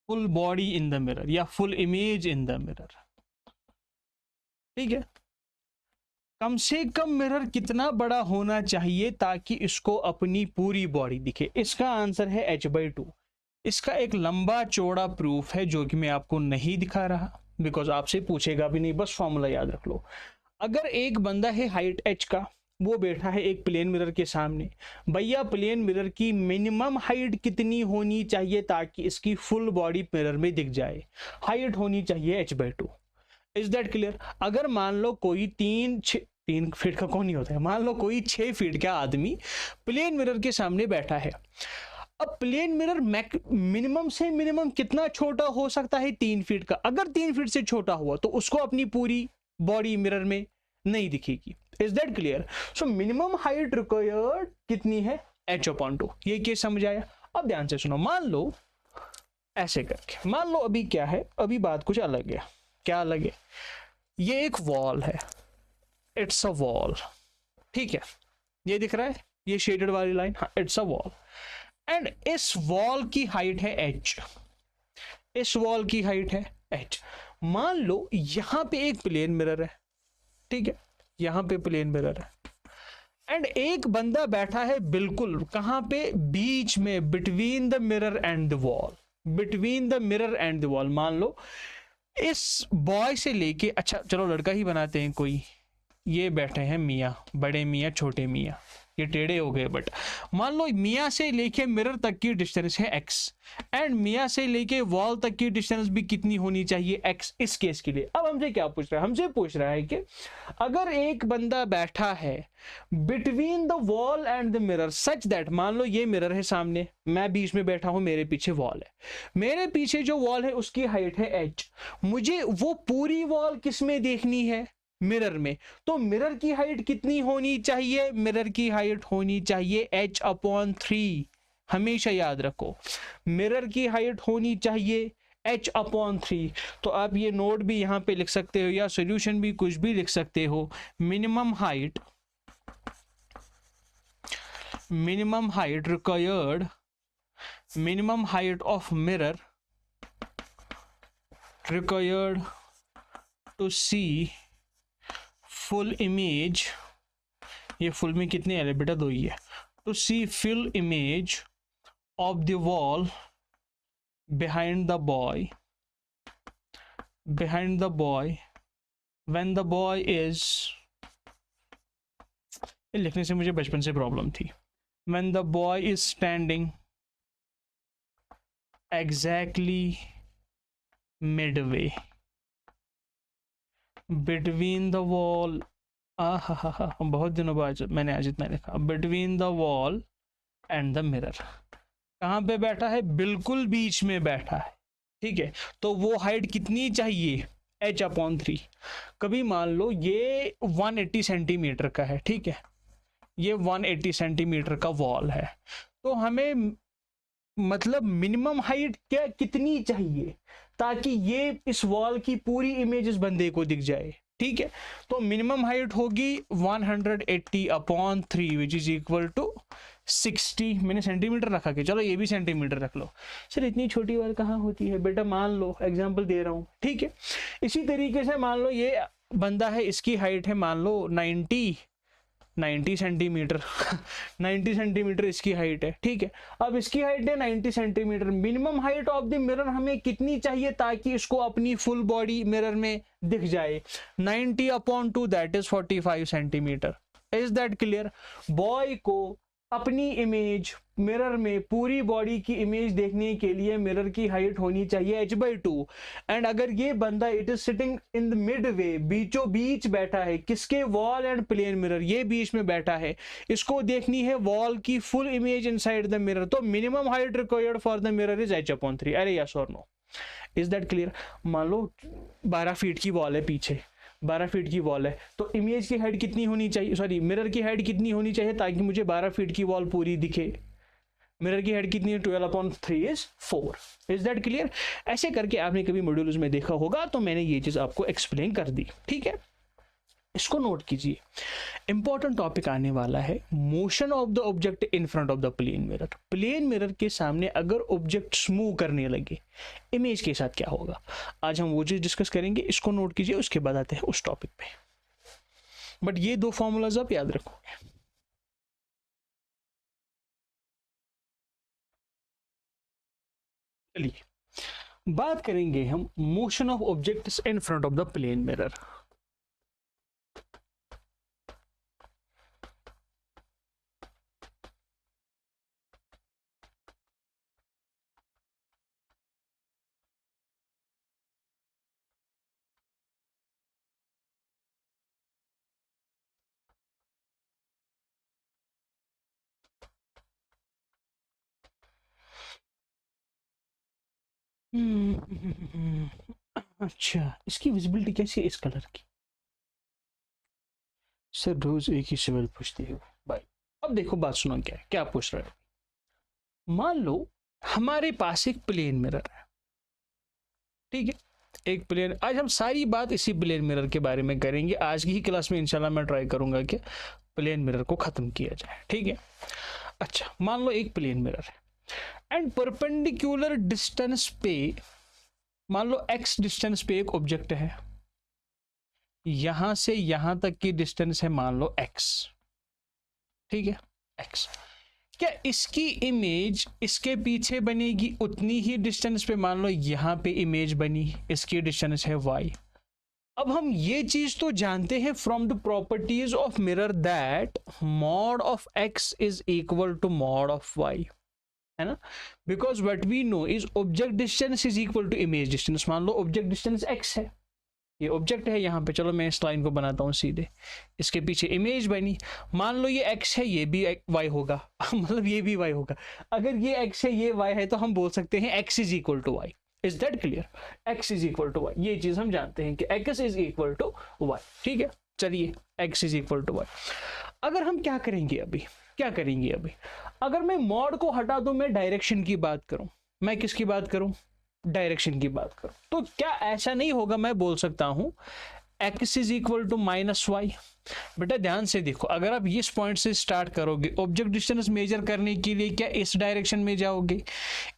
full body in the mirror या full image in the mirror। ठीक है, कम से कम mirror कितना बड़ा होना चाहिए ताकि इसको अपनी पूरी बॉडी दिखे? इसका आंसर है h/2। इसका एक लंबा चौड़ा प्रूफ है जो कि मैं आपको नहीं दिखा रहा, बिकॉज आपसे पूछेगा भी नहीं, बस फॉर्मूला याद रख लो। अगर एक बंदा है हाइट h का, वो बैठा है एक प्लेन मिरर के सामने, भैया प्लेन मिरर की मिनिमम हाइट कितनी होनी चाहिए ताकि इसकी फुल बॉडी मिरर में दिख जाए? हाइट होनी चाहिए h/2। Is that clear? अगर मान लो कोई 3 फीट का कौन ही होता है, मान लो कोई 6 फीट का आदमी प्लेन मिरर के सामने बैठा है। अब प्लेन मिरर मिनिमम से मिनिमम कितना छोटा हो सकता है? 3 फीट का। अगर 3 फीट से छोटा हुआ तो उसको अपनी पूरी बॉडी मिरर में नहीं दिखेगी। Is that clear? So minimum height required कितनी है? h/2। ये केस समझ आया? अब ध्यान से सुनो, मान लो ऐसे करके, मान लो अभी क्या है, अभी बात कुछ अलग है। क्या अलग है? ये एक वॉल है, इट्स अ वॉल, ठीक है, ये दिख रहा है, ये शेडेड वाली लाइन, हाँ, इट्स अ वॉल एंड इस वॉल की हाइट है h, इस वॉल की हाइट है h। मान लो यहां पे एक प्लेन मिरर है, ठीक है, यहां पे प्लेन मिरर है एंड एक बंदा बैठा है बिल्कुल कहां पे? बीच में, between the mirror and the wall, between the mirror and the wall. मान लो इस बॉय से लेके, अच्छा चलो लड़का ही बनाते हैं कोई, ये बैठे हैं मियाँ, बड़े मियाँ छोटे मियाँ, ये टेढ़े हो गए, बट मान लो मियाँ से लेके मिरर तक की डिस्टेंस है x एंड मियाँ से लेके वॉल तक की डिस्टेंस भी कितनी होनी चाहिए? x। इस केस के लिए अब हमसे क्या पूछ रहा है? हमसे पूछ रहा है कि अगर एक बंदा बैठा है between the wall and the mirror such that, मान लो ये मिरर है सामने, मैं बीच में बैठा हूं, मेरे पीछे वॉल है, मेरे पीछे जो वॉल है उसकी हाइट है h, मुझे वो पूरी वॉल किस में देखनी है? मिरर में। तो मिरर की हाइट कितनी होनी चाहिए? मिरर की हाइट होनी चाहिए h/3। हमेशा याद रखो, मिरर की हाइट होनी चाहिए h/3। तो आप ये नोट भी यहां पे लिख सकते हो या सॉल्यूशन भी कुछ भी लिख सकते हो। Minimum height required, minimum height of mirror required to see full image, ये फुल में कितने है बेटा? 2 ही है। To see full image of the wall behind the boy, when the boy is, ये लिखने से मुझे बचपन से प्रॉब्लम थी, when the boy is standing exactly midway between the wall, बहुत दिनों बाद मैंने आज इतना लिखा, between the wall and the mirror. कहाँ पे बैठा है? बिल्कुल बीच में बैठा है, ठीक है। तो वो हाइट कितनी चाहिए? h/3। कभी मान लो ये 180 सेंटीमीटर का है, ठीक है, ये 180 सेंटीमीटर का वॉल है, तो हमें मतलब मिनिमम हाइट क्या कितनी चाहिए ताकि ये इस वॉल की पूरी इमेज इस बंदे को दिख जाए, ठीक है। तो मिनिमम हाइट होगी 180/3 विच इज इक्वल टू 60। मैंने सेंटीमीटर रखा के, चलो ये भी सेंटीमीटर रख लो। सर इतनी छोटी बार कहाँ होती है बेटा? मान लो एग्जांपल दे रहा हूँ, ठीक है। इसी तरीके से मान लो ये बंदा है, इसकी हाइट है मान लो 90 सेंटीमीटर 90 सेंटीमीटर इसकी हाइट है, ठीक है। अब इसकी हाइट है 90 centimetre. Minimum height of the mirror हमें कितनी चाहिए ताकि इसको अपनी फुल बॉडी मिरर में दिख जाए? 90/2 that is 45 centimetre. Is that clear? Boy को अपनी इमेज मिरर में पूरी बॉडी की इमेज देखने के लिए मिरर की हाइट होनी चाहिए h/2। एंड अगर ये बंदा it is sitting in the mid way, बीचों बीच बैठा है, किसके? वॉल एंड प्लेन मिरर, ये बीच में बैठा है, इसको देखनी है वॉल की full image inside the mirror, तो minimum height required for the mirror is h/3। अरे यस और नो? Is that clear? मान लो 12 फीट की वॉल है, पीछे 12 फीट की वॉल है, तो इमेज की हाइट कितनी होनी चाहिए, सॉरी मिरर की हाइट कितनी होनी चाहिए ताकि मुझे 12 फीट की वॉल पूरी दिखे? मिरर की हाइट कितनी है? 12/3 इज 4। Is that clear? ऐसे करके आपने कभी मॉड्यूल्स में देखा होगा, तो मैंने ये चीज आपको एक्सप्लेन कर दी, ठीक है। इसको नोट कीजिए, इंपॉर्टेंट टॉपिक आने वाला है, motion of the object in front of the plane mirror. Plane mirror के सामने अगर ऑब्जेक्ट मूव करने लगे, इमेज के साथ क्या होगा? आज हम वो चीज डिस्कस करेंगे, इसको नोट कीजिए, उसके बाद आते हैं उस टॉपिक पे। बट ये दो फॉर्मूलाज आप याद रखोगे। चलिए बात करेंगे हम motion of objects in front of the plane mirror. अच्छा, इसकी विजिबिलिटी कैसी है इस कलर की? सर रोज एक ही सवाल पूछते हो भाई। अब देखो बात सुनो, क्या पूछ रहे हो। मान लो हमारे पास एक प्लेन मिरर है, ठीक है, एक प्लेन। आज हम सारी बात इसी प्लेन मिरर के बारे में करेंगे। आज की ही क्लास में इंशाल्लाह मैं ट्राई करूंगा कि प्लेन मिरर को खत्म किया जाए, ठीक है। अच्छा, मान लो एक प्लेन मिरर है एंड परपेंडिकुलर डिस्टेंस पे, मान लो x डिस्टेंस पे एक ऑब्जेक्ट है, यहां से यहां तक की डिस्टेंस है मान लो x, ठीक है, x। क्या इसकी इमेज इसके पीछे बनेगी उतनी ही डिस्टेंस पे? मान लो यहां पे इमेज बनी, इसकी डिस्टेंस है y। अब हम ये चीज तो जानते हैं from the properties of mirror that mod of x is equal to mod of y, है ना। Because what we know is object distance is equal to image distance. मान लो ऑब्जेक्ट डिस्टेंस x है, ये ऑब्जेक्ट है यहाँ पे, चलो मैं इस लाइन को बनाता हूँ सीधे, इसके पीछे इमेज बनी, मान लो ये x है, ये भी y होगा मतलब ये भी y होगा। अगर ये x है, ये y है, तो हम बोल सकते हैं x is equal to y। Is that clear? x is equal to y, ये चीज हम जानते हैं कि x is equal to y, ठीक है। चलिए x is equal to y। अगर हम क्या करेंगे अभी, अगर मैं मॉड को हटा दूं, मैं डायरेक्शन की बात करूं, मैं किसकी बात करूं? डायरेक्शन की बात करूं, तो क्या ऐसा नहीं होगा? मैं बोल सकता हूं x is equal to -y। बेटा ध्यान से देखो, अगर आप इस पॉइंट से स्टार्ट करोगे, ऑब्जेक्ट डिस्टेंस मेजर करने के लिए क्या इस डायरेक्शन में जाओगे?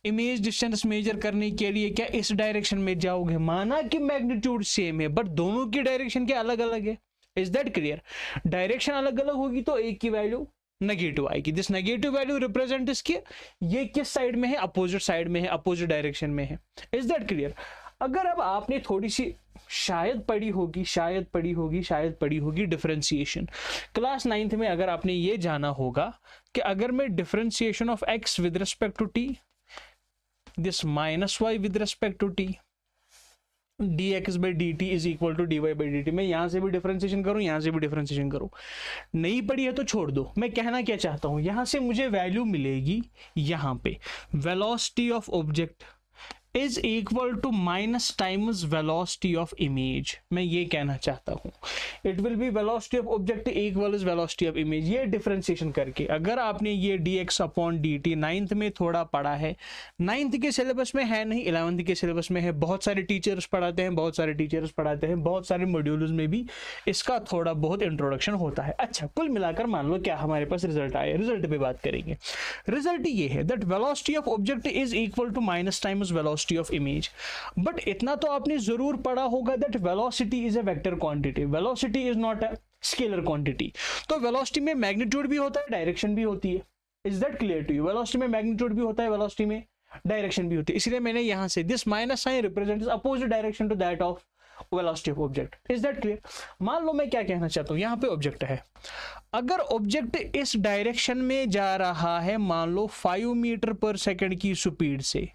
इमेज डिस्टेंस मेजर करने के लिए क्या इस डायरेक्शन में जाओगे? माना कि मैग्नीट्यूड सेम है बट दोनों की डायरेक्शन क्या अलग अलग है। Is that clear? डायरेक्शन अलग अलग होगी तो एक की वैल्यू नेगेटिव आएगी। दिस नेगेटिव वैल्यू रिप्रेजेंट इसके, ये किस साइड में है? अपोजिट साइड में है, अपोजिट डायरेक्शन में है। Is that clear? अगर अब आपने थोड़ी सी शायद पढ़ी होगी डिफरेंशिएशन क्लास 9th में, अगर आपने ये जाना होगा कि अगर मैं differentiation of x with respect to t, this -y with respect to t, dx/dt is equal to dy/dt। मैं यहां से भी डिफरेंशिएशन करूं, यहां से भी डिफरेंशिएशन करूं, नहीं पड़ी है तो छोड़ दो। मैं कहना क्या चाहता हूं, यहां से मुझे वैल्यू मिलेगी, यहां पे velocity of object is equal to minus times velocity of image. मैं ये कहना चाहता हूं, it will be velocity of object equal is velocity of image. ये डिफरेंशिएशन करके अगर आपने ये dx/dt 9th में थोड़ा पढ़ा है, 9th के सिलेबस में है नहीं, 11th के सिलेबस में है। बहुत सारे टीचर्स पढ़ाते हैं, बहुत सारे मॉड्यूल्स में भी इसका थोड़ा बहुत इंट्रोडक्शन होता है। अच्छा, कुल मिलाकर मान लो क्या हमारे पास रिजल्ट आया, रिजल्ट पे बात करेंगे। रिजल्ट ये है that velocity of object is equal to minus times velocity of image. But इतना तो आपने जरूर पढ़ा होगा that velocity is a vector quantity, velocity is not a scalar quantity. तो वेलोसिटी में मैग्नीट्यूड भी होता है, डायरेक्शन भी होती है। Is that clear to you? Velocity में मैग्नीट्यूड भी होता है, वेलोसिटी में डायरेक्शन भी होती है। इसलिए मैंने यहां से this minus sign represents opposite direction to that of velocity of object. Is that clear? मान लो मैं क्या कहना चाहता हूं, यहां पे ऑब्जेक्ट है, अगर ऑब्जेक्ट इस डायरेक्शन में जा रहा है, मान लो 5 मीटर पर सेकंड की स्पीड से,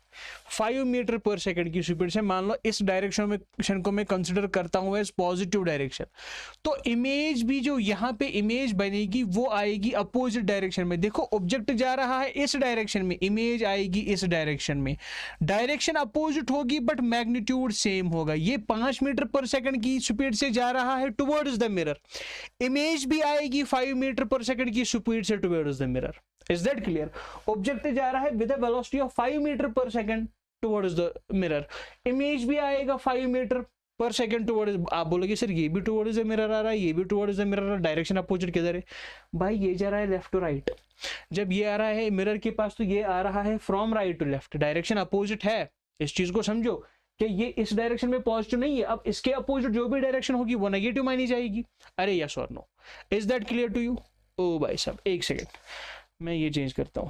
5 मीटर पर सेकंड की स्पीड से, मान लो इस डायरेक्शन को मैं कंसिडर करता हूं एज पॉजिटिव डायरेक्शन, तो इमेज भी जो यहां पे इमेज बनेगी वो आएगी अपोजिट डायरेक्शन में। देखो ऑब्जेक्ट जा रहा है इस डायरेक्शन में, इमेज आएगी इस डायरेक्शन में, डायरेक्शन अपोजिट होगी बट मैग्नीट्यूड सेम होगा। ये 5 मीटर पर सेकंड की स्पीड से जा रहा है टुवर्ड्स द मिरर, इमेज भी आएगी 5 मीटर पर सेकंड की स्पीड से towards the mirror. Is that clear? Object जा रहा है with a velocity of 5 metre per second towards the mirror, image भी आएगा 5 मीटर पर सेकंड टुवर्ड्स। आप बोलोगे सर ये भी टुवर्ड्स द मिरर आ रहा है, ये भी टुवर्ड्स द मिरर आ रहा है, डायरेक्शन अपोजिट किधर है? भाई ये जा रहा है लेफ्ट टू राइट, जब ये आ रहा है मिरर के पास तो ये आ रहा है from right to left, direction opposite है। इस चीज को समझो कि ये इस डायरेक्शन में पॉजिटिव नहीं है, अब इसके अपोजिट जो भी डायरेक्शन होगी वो नेगेटिव मानी जाएगी। अरे यस और no? Is that clear to you? ओ भाई साहब एक सेकेंड, मैं ये चेंज करता हूं।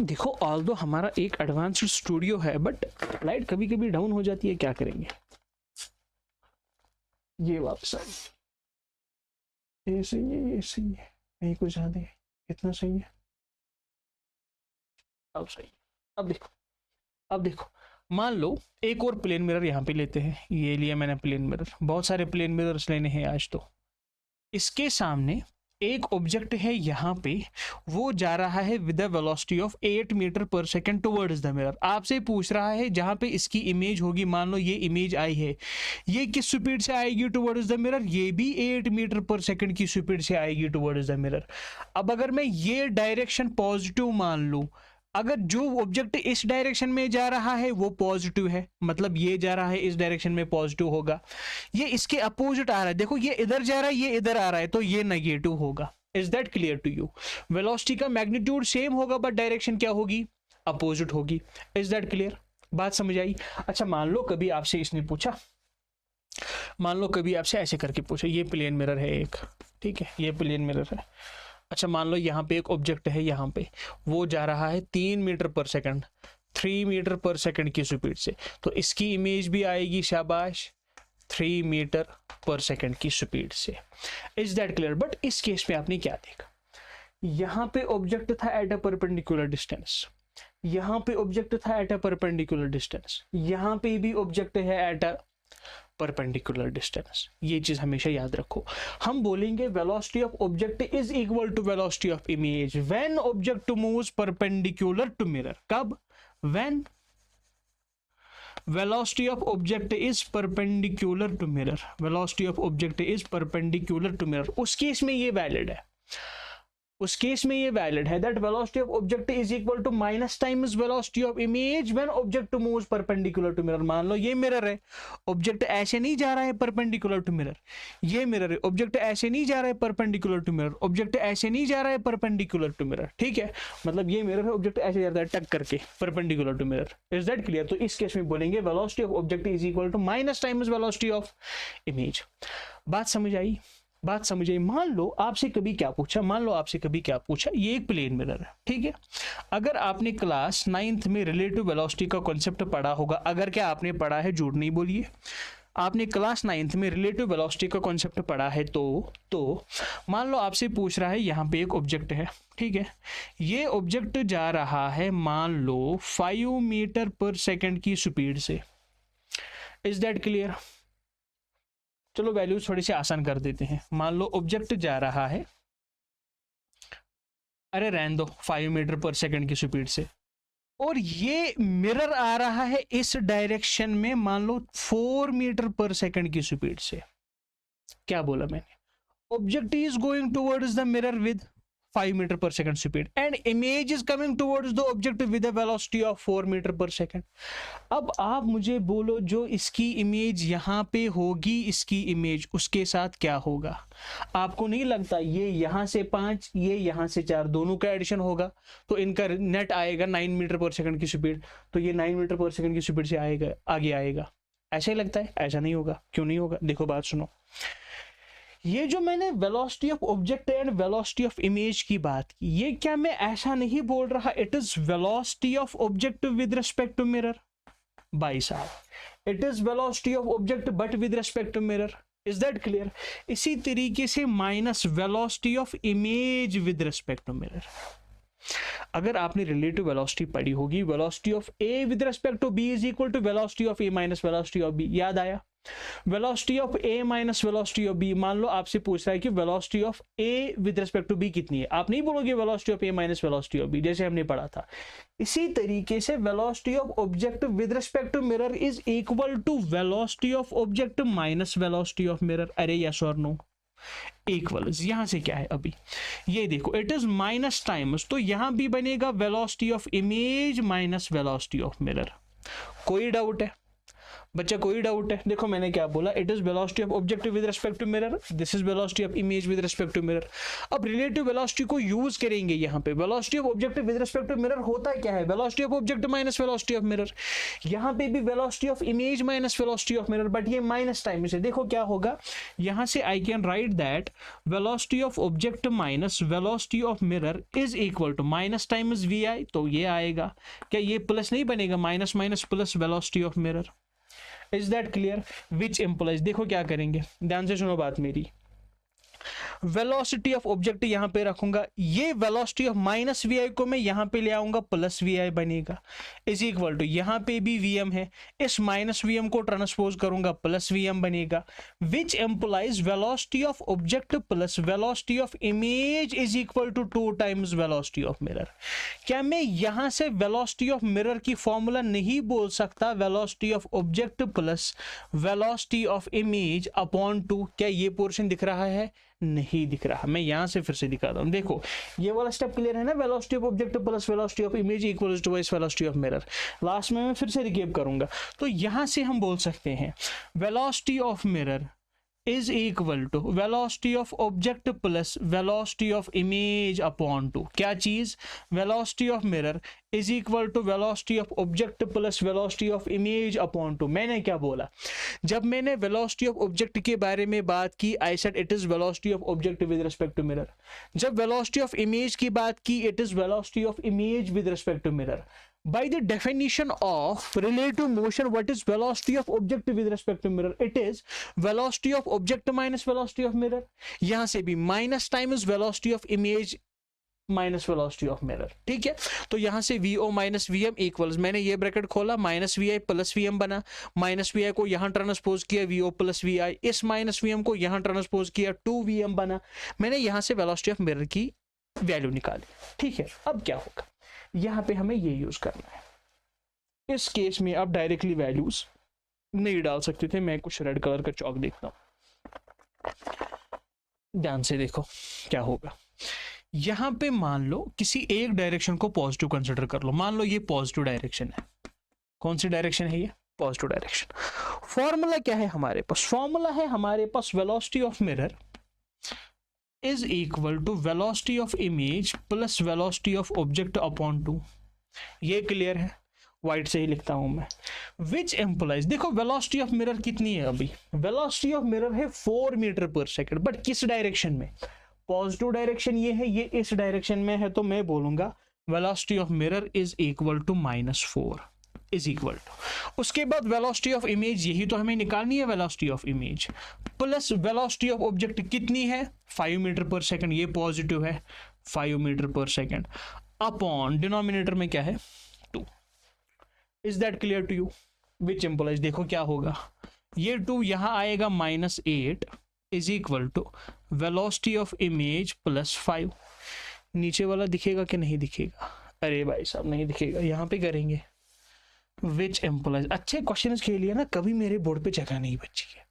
देखो ऑल्दो हमारा एक एडवांस्ड स्टूडियो है बट लाइट कभी कभी डाउन हो जाती है, क्या करेंगे। ये वापस आ गई, ये सही है, ये सही है, नहीं कुछ ज्यादा है, कितना सही है, अब सही है। अब देखो मान लो एक और प्लेन मिरर यहाँ पे लेते हैं, ये लिया मैंने प्लेन मिरर, बहुत सारे प्लेन मिरर्स लेने हैं आज। तो इसके सामने एक ऑब्जेक्ट है यहाँ पे, वो जा रहा है with a velocity of 8 metre per second towards the mirror. आपसे पूछ रहा है जहाँ पे इसकी इमेज होगी, मान लो ये इमेज आई है, ये किस स्पीड से आएगी टुवर्ड्स द मिरर? ये भी 8 मीटर पर सेकंड की स्पीड से आएगी टुवर्ड्स द मिरर। अब अगर मैं ये डायरेक्शन पॉजिटिव मान लूं, अगर जो ऑब्जेक्ट इस डायरेक्शन में जा रहा है वो पॉजिटिव है, मतलब ये जा रहा है इस डायरेक्शन में पॉजिटिव होगा, ये इसके अपोजिट आ रहा है, देखो ये इधर जा रहा है, ये इधर आ रहा है, तो ये नेगेटिव होगा। Is that clear to you? Velocity का मैग्नीट्यूड सेम होगा बट डायरेक्शन क्या होगी? अपोजिट होगी। Is that clear? बात समझ आई? अच्छा मान लो कभी आपसे इसने पूछा, मान लो कभी आपसे ऐसे करके पूछा, ये प्लेन मिरर है एक, ठीक है, ये प्लेन मिरर है। अच्छा मान लो यहाँ पे एक ऑब्जेक्ट है, यहाँ पे वो जा रहा है 3 metre per second, 3 metre per second की स्पीड से, तो इसकी इमेज भी आएगी शाबाश 3 मीटर पर सेकंड की स्पीड से। Is that clear? बट इस केस में आपने क्या देखा, यहाँ पे ऑब्जेक्ट था एट अ परपेंडिकुलर डिस्टेंस, यहाँ पे ऑब्जेक्ट था एट अ परपेंडिकुलर डिस्टेंस, यहाँ पे भी ऑब्जेक्ट है एट अ परपेंडिकुलर डिस्टेंस। ये चीज हमेशा याद रखो। हम बोलेंगे velocity of object is equal to velocity of image when object moves perpendicular to mirror. कब? When velocity of object is perpendicular to mirror, velocity of object is perpendicular to mirror, उस case में ये valid है, उस case में ये valid है that velocity of object is equal to minus times velocity of image when object moves perpendicular to mirror. मान लो ये मिरर है, ऑब्जेक्ट ऐसे नहीं जा रहा है परपेंडिकुलर टू मिरर, ये मिरर है, ऑब्जेक्ट ऐसे नहीं जा रहा है परपेंडिकुलर टू मिरर, ऑब्जेक्ट ऐसे नहीं जा रहा है परपेंडिकुलर टू मिरर, ठीक है, मतलब ये मिरर है, ऑब्जेक्ट ऐसे जा रहा है टक करके perpendicular to mirror. Is that clear? तो इस केस में बोलेंगे velocity of object is equal to minus times velocity of image. बात समझ आई? बात समझ आई? मान लो आपसे कभी क्या पूछा, मान लो आपसे कभी क्या पूछा, ये एक प्लेन मिरर है, ठीक है। अगर आपने क्लास 9th में रिलेटिव वेलोसिटी का कॉन्सेप्ट पढ़ा होगा, अगर क्या आपने पढ़ा है झूठ नहीं बोलिए, आपने क्लास 9th में रिलेटिव वेलोसिटी का कॉन्सेप्ट पढ़ा है। तो मान लो आपसे पूछ रहा है, यहाँ पे एक ऑब्जेक्ट है, ठीक है, ये ऑब्जेक्ट जा रहा है मान लो 5 मीटर पर सेकंड की स्पीड से। Is that clear? चलो वैल्यूज थोड़ी सी आसान कर देते हैं। मान लो ऑब्जेक्ट जा रहा है, अरे रहने दो, 5 मीटर पर सेकंड की स्पीड से, और ये मिरर आ रहा है इस डायरेक्शन में मान लो 4 मीटर पर सेकंड की स्पीड से। क्या बोला मैंने? Object is going towards the mirror with 5 metre per second speed and image is coming towards the object with a velocity of 4 metre per second. अब आप मुझे बोलो, जो इसकी इमेज यहाँ पे होगी, इसकी इमेज उसके साथ क्या होगा? आपको नहीं लगता ये यहाँ से 5, ये यहाँ से 4, दोनों का एडिशन होगा तो इनका नेट आएगा 9 मीटर पर सेकंड की स्पीड, तो ये 9 मीटर पर सेकंड की स्पीड से आएगा, आगे आएगा। ऐसा ही लगता है? ऐसा नहीं होगा। क्यों नहीं होगा? देखो बात सुनो। ये जो मैंने velocity of object and velocity of image की बात की, ये क्या मैं ऐसा नहीं बोल रहा it is velocity of object with respect to mirror? भाई साहब, it is velocity of object but with respect to mirror. Is that clear? इसी तरीके से minus velocity of image with respect to mirror. अगर आपने रिलेटिव वेलोसिटी पढ़ी होगी, velocity of A with respect to B is equal to velocity of A minus velocity of B. याद आया? Velocity of A minus velocity of B. मान लो आपसे पूछ रहा है कि velocity of A with respect to B कितनी है, आप नहीं बोलोगे velocity of A minus velocity of B, जैसे हमने पढ़ा था। इसी तरीके से velocity of object with respect to mirror is equal to velocity of object minus velocity of mirror. अरे यस और नो? इक्वल। यहां से क्या है अभी, ये देखो, इट इज माइनस टाइम्स, तो यहां भी बनेगा velocity of image minus velocity of mirror. कोई डाउट है बच्चा? कोई डाउट है? देखो मैंने क्या बोला, it is velocity of object with respect to mirror, this is velocity of image with respect to mirror. अब रिलेटिव वेलोसिटी को यूज करेंगे यहाँ पे। Velocity of object with respect to mirror होता क्या है? Velocity of object minus velocity of mirror. यहाँ पे भी velocity of image minus velocity of mirror, but ये माइनस टाइम से। देखो क्या होगा, यहाँ से I can write that velocity of object minus velocity of mirror is equal to minus times V I, तो ये आएगा। क्या ये प्लस नहीं बनेगा? Minus minus plus velocity of mirror. Is that clear? Which employees, देखो क्या करेंगे, ध्यान से सुनो बात मेरी। वेलोसिटी ऑफ ऑब्जेक्ट यहां पे रखूंगा, ये velocity of minus v i को मैं यहां पे ले आऊंगा, प्लस वी आई बनेगा, इज इक्वल टू यहां पे भी वी एम है, इस माइनस वी एम को ट्रांसपोज करूंगा, प्लस वी एम बनेगा, which implies velocity of object plus velocity of image is equal to 2 times velocity of mirror. क्या मैं यहां से वेलोसिटी ऑफ मिरर की फॉर्मूला नहीं बोल सकता velocity of object plus velocity of image upon 2? क्या ये पोर्शन दिख रहा है? नहीं दिख रहा। मैं यहां से फिर से दिखाता हूं, देखो ये वाला स्टेप क्लियर है ना, velocity of object plus velocity of image equals to velocity of mirror. Last में मैं फिर से रिकेप करूंगा, तो यहां से हम बोल सकते हैं velocity of mirror is equal to velocity of object plus velocity of image upon 2। क्या चीज? velocity of mirror is equal to velocity of object plus velocity of image upon 2। मैंने क्या बोला जब मैंने velocity of object के बारे में बात की? I said it is velocity of object with respect to mirror। जब velocity of image की बात की, it is velocity of image with respect to mirror। By the definition of relative motion, what is velocity of object with respect to mirror? It is velocity of object minus velocity of mirror। यहां से भी minus times velocity of image minus velocity of mirror. ठीक है, तो यहां से v o minus v m equals, मैंने ये ब्रैकेट खोला, minus v i plus v m बना, माइनस वी आई को यहां ट्रांसपोज किया, v o plus v i, इस माइनस वी एम को यहां ट्रांसपोज किया, 2 वी एम बना। मैंने यहां से वेलोसिटी ऑफ मिरर की वैल्यू निकाली। ठीक है, अब क्या होगा, यहां पे हमें ये यूज करना है। इस केस में आप डायरेक्टली वैल्यूज नहीं डाल सकते थे, मैं कुछ रेड कलर का चौक देखता हूं, ध्यान से देखो क्या होगा। यहां पे मान लो किसी एक डायरेक्शन को पॉजिटिव कंसीडर कर लो, मान लो ये पॉजिटिव डायरेक्शन है। कौन सी डायरेक्शन है ये? Positive direction. फॉर्मूला क्या है हमारे पास? फॉर्मूला है हमारे पास velocity of mirror is equal to velocity of image plus velocity of object upon 2। ये क्लियर है? व्हाइट से ही लिखता हूं मैं। विच एम्प्लाइज, देखो वेलोसिटी ऑफ मिरर कितनी है अभी? वेलोसिटी ऑफ मिरर है 4 मीटर पर सेकंड, बट किस डायरेक्शन में? पॉजिटिव डायरेक्शन ये है, ये इस डायरेक्शन में है, तो मैं बोलूंगा velocity of mirror is equal to -4। Is equal to, उसके बाद वेलोसिटी ऑफ इमेज, यही तो हमें निकालनी है, velocity of image plus velocity of object कितनी है 5 मीटर पर सेकंड, ये पॉजिटिव है 5 metre per second, upon denominator में क्या है 2। Is that clear to you? Which implies, देखो क्या होगा, ये 2 यहां आएगा -8 is equal to velocity of image plus 5। नीचे वाला दिखेगा कि नहीं दिखेगा? अरे भाई साहब नहीं दिखेगा, यहां पे करेंगे विच एम्प्लाइज। अच्छे क्वेश्चन के लिए ना कभी मेरे बोर्ड पे जगह नहीं बची है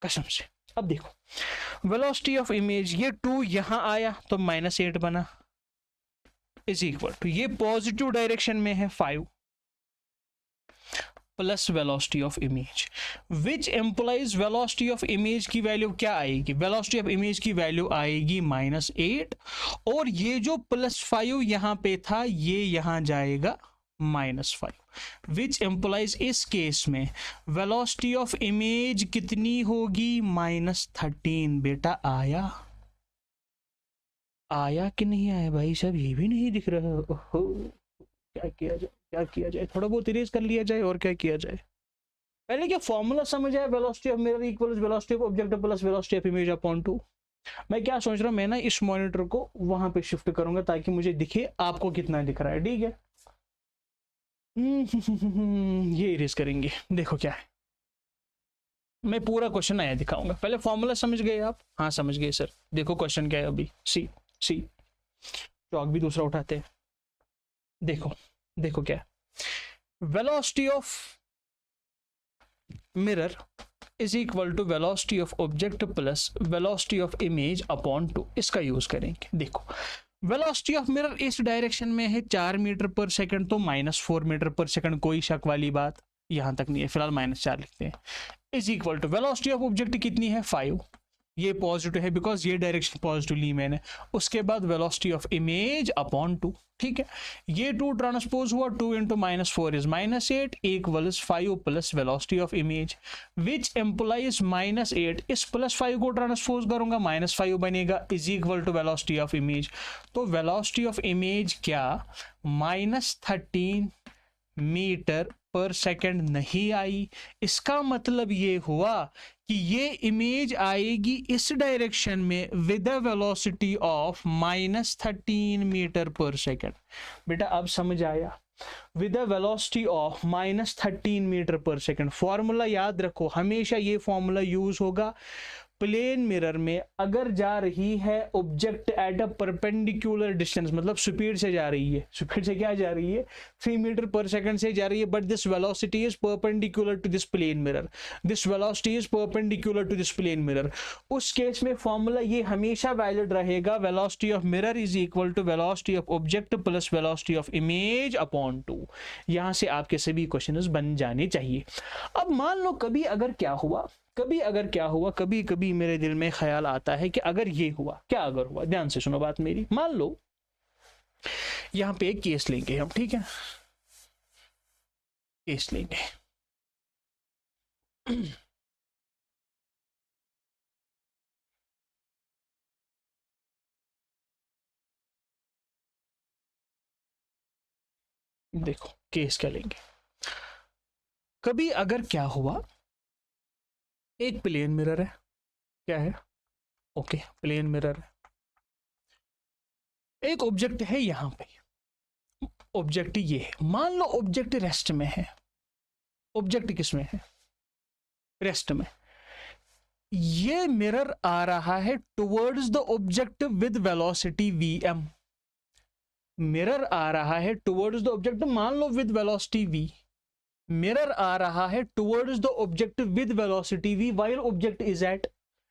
कसम से। अब देखो वेलोसिटी ऑफ इमेज, ये 2 यहां आया तो -8 बना इज इक्वल टू, ये पॉजिटिव डायरेक्शन में है 5 plus velocity of image, which implies velocity of image की वैल्यू क्या आएगी, वेलोसिटी ऑफ इमेज की वैल्यू आएगी -8, और ये जो +5 यहां पे था ये यहां जाएगा -5, विच एम्प्लाइज इस केस में वेलोसिटी ऑफ इमेज कितनी होगी -13। बेटा आया कि नहीं आया भाई साहब, ये भी नहीं दिख रहा। ओहो, क्या किया जाए, थोड़ा बहुत इरेज कर लिया जाए, और क्या किया जाए। पहले क्या फॉर्मूला समझ आया, velocity of mirror equals velocity of object plus velocity of image upon 2। मैं क्या सोच रहा हूं, मैं ना इस मॉनिटर को वहां पे शिफ्ट करूंगा ताकि मुझे दिखे आपको कितना दिख रहा है, ठीक है। ये इरेज करेंगे, देखो क्या है, मैं पूरा क्वेश्चन आया दिखाऊंगा। पहले फॉर्मूला समझ गए आप? हाँ समझ गए सर। देखो क्वेश्चन क्या है अभी, सी चौक भी दूसरा उठाते हैं, देखो क्या है, velocity of mirror is equal to velocity of object plus velocity of image upon 2। इसका यूज करेंगे। देखो वेलोसिटी ऑफ मिरर इस डायरेक्शन में है 4 मीटर पर सेकंड, तो -4 मीटर पर सेकंड, कोई शक वाली बात यहां तक नहीं है, फिलहाल -4 लिखते हैं, is equal to velocity of object कितनी है 5, ये पॉजिटिव है बिकॉज ये डायरेक्शन पॉजिटिव ली मैंने, उसके बाद वेलोसिटी ऑफ इमेज अपॉन 2, ठीक है। ये 2 ट्रांसपोज हुआ, 2 into -4 is -8 equals 5 plus velocity of image, which implies -8, इस +5 को ट्रांसपोज करूंगा -5 बनेगा is equal to velocity of image. तो वेलोसिटी ऑफ इमेज क्या -13 मीटर पर सेकंड नहीं आई, इसका मतलब ये हुआ कि ये इमेज आएगी इस डायरेक्शन में with a velocity of -13 metre per second. बेटा अब समझ आया, with a velocity of -13 metre per second. Formula याद रखो, हमेशा ये फॉर्मूला यूज होगा प्लेन मिरर में अगर जा रही है object at a perpendicular distance, मतलब स्पीड से जा रही है, स्पीड से क्या जा रही है 3 मीटर पर सेकंड से जा रही है, but this velocity is perpendicular to this plane mirror, this velocity is perpendicular to this plane mirror. उस केस में फॉर्मूला ये हमेशा वैलिड रहेगा, velocity of mirror is equal to velocity of object plus velocity of image upon 2। यहां से आपके सभी questions बन जाने चाहिए। अब मान लो कभी अगर क्या हुआ, कभी कभी मेरे दिल में ख्याल आता है कि अगर ये हुआ, क्या अगर हुआ, ध्यान से सुनो बात मेरी। मान लो यहां पे एक केस लेंगे हम, ठीक है, केस लेंगे देखो केस क्या लेंगे, कभी अगर क्या हुआ, एक प्लेन मिरर है, क्या है, ओके प्लेन मिरर है, एक ऑब्जेक्ट है यहां पे, ऑब्जेक्ट ये है, मान लो ऑब्जेक्ट रेस्ट में है, ऑब्जेक्ट किस में है, रेस्ट में, ये मिरर आ रहा है towards the object with velocity vm, mirror आ रहा है टुवर्ड्स द ऑब्जेक्ट, मान लो विद वेलोसिटी v, मिरर आ रहा है towards the object with velocity v while object is at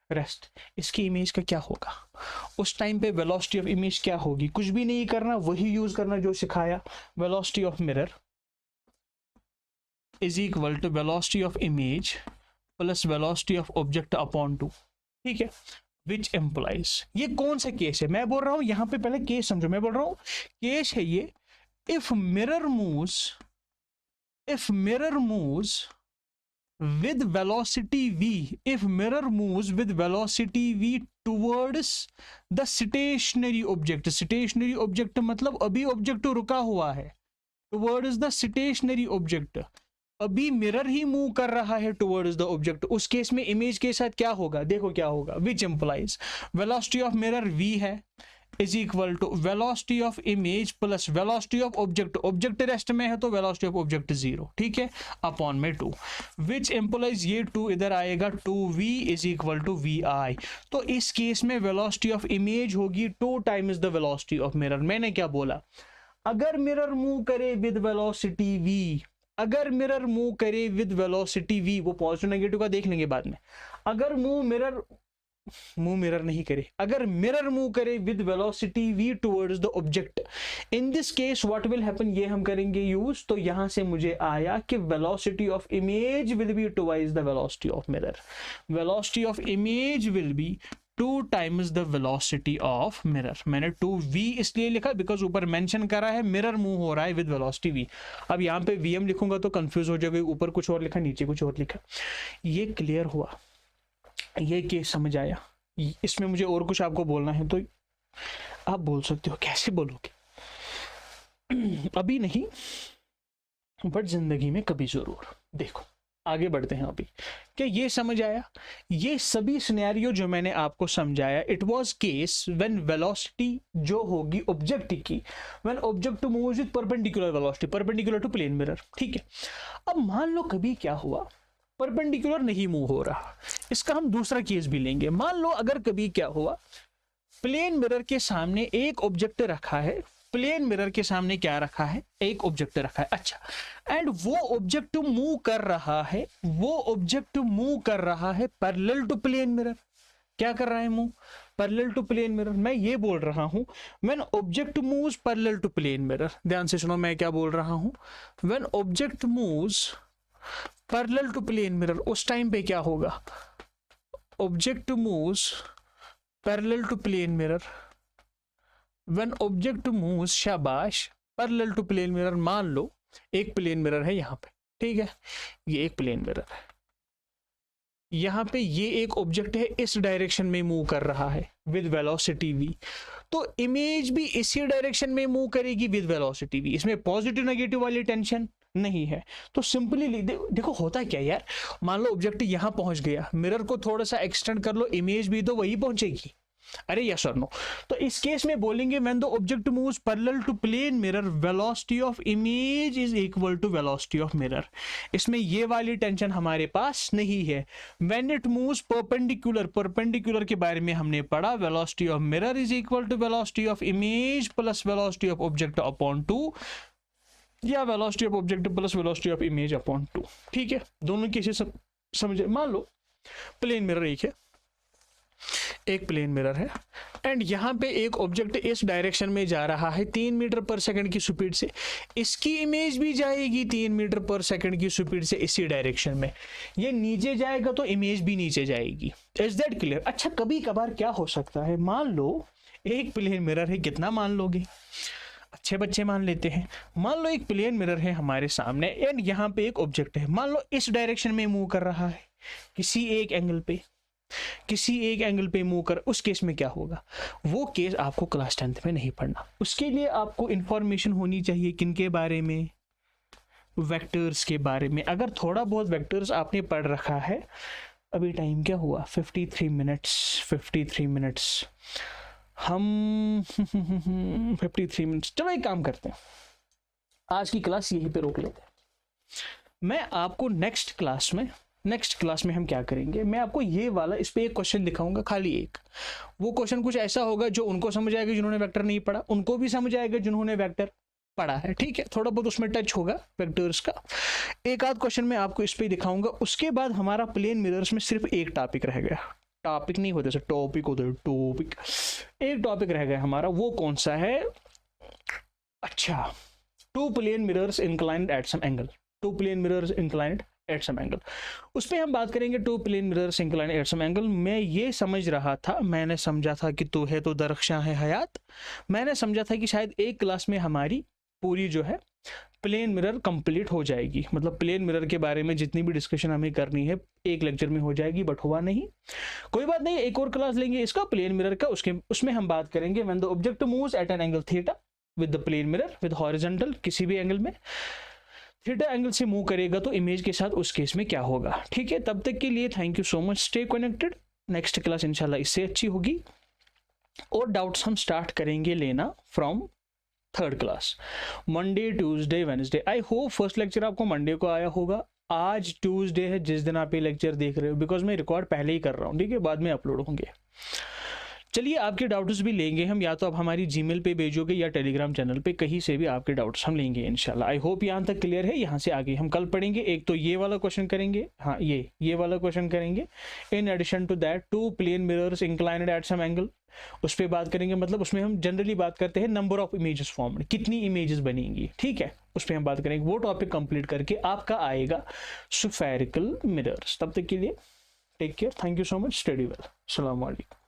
rest. इसकी इमेज का क्या होगा, उस टाइम पे वेलोसिटी ऑफ इमेज क्या होगी, कुछ भी नहीं करना, वही यूज करना जो सिखाया, velocity of mirror is equal to velocity of image plus velocity of object upon 2, ठीक है, विच एम्प्लाइज, ये कौन सा केस है, मैं बोल रहा हूं यहां पे पहले केस समझो, मैं बोल रहा हूं केस है ये, if mirror moves with velocity v, if mirror moves with velocity v towards the stationary object, stationary object मतलब अभी ऑब्जेक्ट रुका हुआ है, टुवर्ड्स द स्टेशनरी ऑब्जेक्ट, अभी मिरर ही मूव कर रहा है टुवर्ड्स द ऑब्जेक्ट, उस केस में इमेज के साथ क्या होगा, देखो क्या होगा, which implies velocity of mirror v है is equal to velocity of image plus velocity of object, object rest में है तो वेलोसिटी ऑफ ऑब्जेक्ट 0, ठीक है, अपॉन में 2, विच एम्प्लॉइज ये 2 इधर आएगा 2v is equal to vi। तो इस केस में वेलोसिटी ऑफ इमेज होगी 2 times the velocity of mirror. मैंने क्या बोला, अगर मिरर मूव करे विद वेलोसिटी v, अगर मिरर मूव करे विद वेलोसिटी v, वो पॉजिटिव नेगेटिव का देख लेंगे बाद में, अगर मिरर नहीं करे, अगर मिरर मूव करे with velocity v towards the object, in this case what will happen, ये हम करेंगे यूज। तो यहां से मुझे आया कि velocity of image will be twice the velocity of mirror, velocity of image will be 2 times the velocity of mirror. मैंने 2v इसलिए लिखा बिकॉज ऊपर मेंशन करा है मिरर मूव हो रहा है विद वेलोसिटी v। अब यहाँ पे vm लिखूंगा तो कंफ्यूज हो जाएगा, ऊपर कुछ और लिखा नीचे कुछ और लिखा। ये क्लियर हुआ, ये केस समझ आया। इसमें मुझे और कुछ आपको बोलना है तो आप बोल सकते हो, कैसे बोलोगे अभी नहीं बट जिंदगी में कभी जरूर। देखो आगे बढ़ते हैं अभी, क्या ये समझ आया, ये सभी सिनेरियो जो मैंने आपको समझाया, it was case when velocity जो होगी ऑब्जेक्ट की, when object moves with perpendicular velocity perpendicular to plane mirror, ठीक है। अब मान लो कभी क्या हुआ, परपेंडिकुलर नहीं मूव हो रहा, इसका हम दूसरा केस भी लेंगे। मान लो अगर कभी क्या हुआ, प्लेन मिरर के सामने एक ऑब्जेक्ट रखा है, प्लेन मिरर के सामने क्या रखा है, एक ऑब्जेक्ट रखा है, अच्छा, एंड वो ऑब्जेक्ट मूव कर रहा है, वो ऑब्जेक्ट मूव कर रहा है पैरेलल टू प्लेन मिरर। क्या कर रहा है move, parallel to plane mirror. मैं ये बोल रहा हूं when object moves parallel to plane mirror, ध्यान से सुनो मैं क्या बोल रहा हूं, when object moves parallel to plane mirror, उस टाइम पे क्या होगा, object moves parallel to plane mirror, when object moves, शाबाश, पैरेलल टू प्लेन मिरर। मान लो एक प्लेन मिरर है यहाँ पे, ठीक है, ये एक प्लेन मिरर है, यहाँ पे ये एक ऑब्जेक्ट है, इस डायरेक्शन में मूव कर रहा है विद वेलोसिटी v, तो इमेज भी इसी डायरेक्शन में मूव करेगी विद वेलोसिटी v। इसमें पॉजिटिव नेगेटिव वाली टेंशन नहीं है। तो सिंपली देखो होता क्या यार, मान लो ऑब्जेक्ट यहां पहुंच गया, मिरर को थोड़ा सा एक्सटेंड कर लो, इमेज भी तो वही पहुंचेगी, अरे यस और नो। तो इस केस में बोलेंगे when the object moves parallel to plane mirror velocity of image is equal to velocity of mirror. इसमें ये वाली टेंशन हमारे पास नहीं है। When it moves perpendicular, perpendicular के बारे में हमने पढ़ा, velocity of mirror is equal to velocity of image plus velocity of object upon 2, या velocity of object plus velocity of image upon 2, ठीक है। दोनों केसेस समझे। मान लो प्लेन मिरर एक है, एक प्लेन मिरर है, एंड यहां पे एक ऑब्जेक्ट इस डायरेक्शन में जा रहा है 3 मीटर पर सेकंड की स्पीड से, इसकी इमेज भी जाएगी 3 मीटर पर सेकंड की स्पीड से इसी डायरेक्शन में, ये नीचे जाएगा तो इमेज भी नीचे जाएगी। Is that clear? अच्छा, कभी कभार क्या हो सकता है, मान लो एक प्लेन मिरर है, कितना मान लोगे, अच्छे बच्चे मान लेते हैं। मान लो एक प्लेन मिरर है हमारे सामने, एंड यहाँ पे एक ऑब्जेक्ट है, मान लो इस डायरेक्शन में मूव कर रहा है, किसी एक एंगल पे, किसी एक एंगल पे मूव कर, उस केस में क्या होगा, वो केस आपको क्लास 10th में नहीं पढ़ना। उसके लिए आपको इंफॉर्मेशन होनी चाहिए किनके बारे में, वेक्टर्स के बारे में। अगर थोड़ा बहुत वेक्टर्स आपने पढ़ रखा है, अभी टाइम क्या हुआ, 53 मिनट्स, हम 53 मिनट्स। चलो एक काम करते हैं, आज की क्लास यहीं पे रोक लेते हैं। मैं आपको नेक्स्ट क्लास में हम क्या करेंगे, मैं आपको ये वाला, इस पे एक क्वेश्चन दिखाऊंगा, खाली एक। वो क्वेश्चन कुछ ऐसा होगा जो उनको समझ आएगा जिन्होंने वेक्टर नहीं पढ़ा, उनको भी समझ आएगा जिन्होंने वेक्टर पढ़ा है, ठीक है। थोड़ा बहुत उसमें टच होगा वेक्टर्स का। एक आध क्वेश्चन मैं आपको इस पे दिखाऊंगा। उसके बाद हमारा प्लेन मिरर्स में सिर्फ एक टॉपिक रह गया, टॉपिक नहीं होते, टॉपिक होते, टॉपिक, एक टॉपिक रह गया हमारा। वो कौन सा है, अच्छा, 2 plane mirrors inclined at some angle, 2 plane mirrors inclined at some angle, उस पर हम बात करेंगे। 2 plane mirrors inclined at some angle. मैं ये समझ रहा था, मैंने समझा था कि तू है तो दरख्शां है हयात, मैंने समझा था कि शायद एक क्लास में हमारी पूरी जो है प्लेन मिरर कंप्लीट हो जाएगी, मतलब प्लेन मिरर के बारे में जितनी भी डिस्कशन हमें करनी है एक लेक्चर में हो जाएगी, बट हुआ नहीं। कोई बात नहीं, एक और क्लास लेंगे इसका प्लेन मिरर का, उसमें हम बात करेंगे when the object moves at an angle theta, with the plane mirror with horizontal किसी भी एंगल में, थीटा एंगल से मूव करेगा तो इमेज के साथ उस केस में क्या होगा। ठीक है, तब तक के लिए thank you so much, stay connected. Next class इंशाल्लाह इससे अच्छी होगी और डाउट्स हम स्टार्ट करेंगे लेना from third class, Monday Tuesday Wednesday. I hope first lecture आपको मंडे को आया होगा। आज ट्यूसडे है जिस दिन आप ये लेक्चर देख रहे हो, बिकॉज मैं रिकॉर्ड पहले ही कर रहा हूँ, ठीक है, बाद में अपलोड होंगे। चलिए आपके डाउट्स भी लेंगे हम, या तो आप हमारी जीमेल पे भेजोगे या टेलीग्राम चैनल पे, कहीं से भी आपके डाउट्स हम लेंगे इंशाल्लाह। आई होप यहाँ तक क्लियर है। यहाँ से आगे हम कल पढ़ेंगे, एक तो ये वाला क्वेश्चन करेंगे, हाँ ये वाला क्वेश्चन करेंगे। In addition to that 2 plane mirrors inclined at some angle, उस पर बात करेंगे। मतलब उसमें हम जनरली बात करते हैं नंबर ऑफ इमेजेस फॉर्म, कितनी इमेजेस बनेंगी, ठीक है, उस पर हम बात करेंगे। वो टॉपिक कंप्लीट करके आपका आएगा स्फेरिकल मिरर्स। तब तक के लिए take care, thank you so much, study well, अस्सलाम वालेकुम।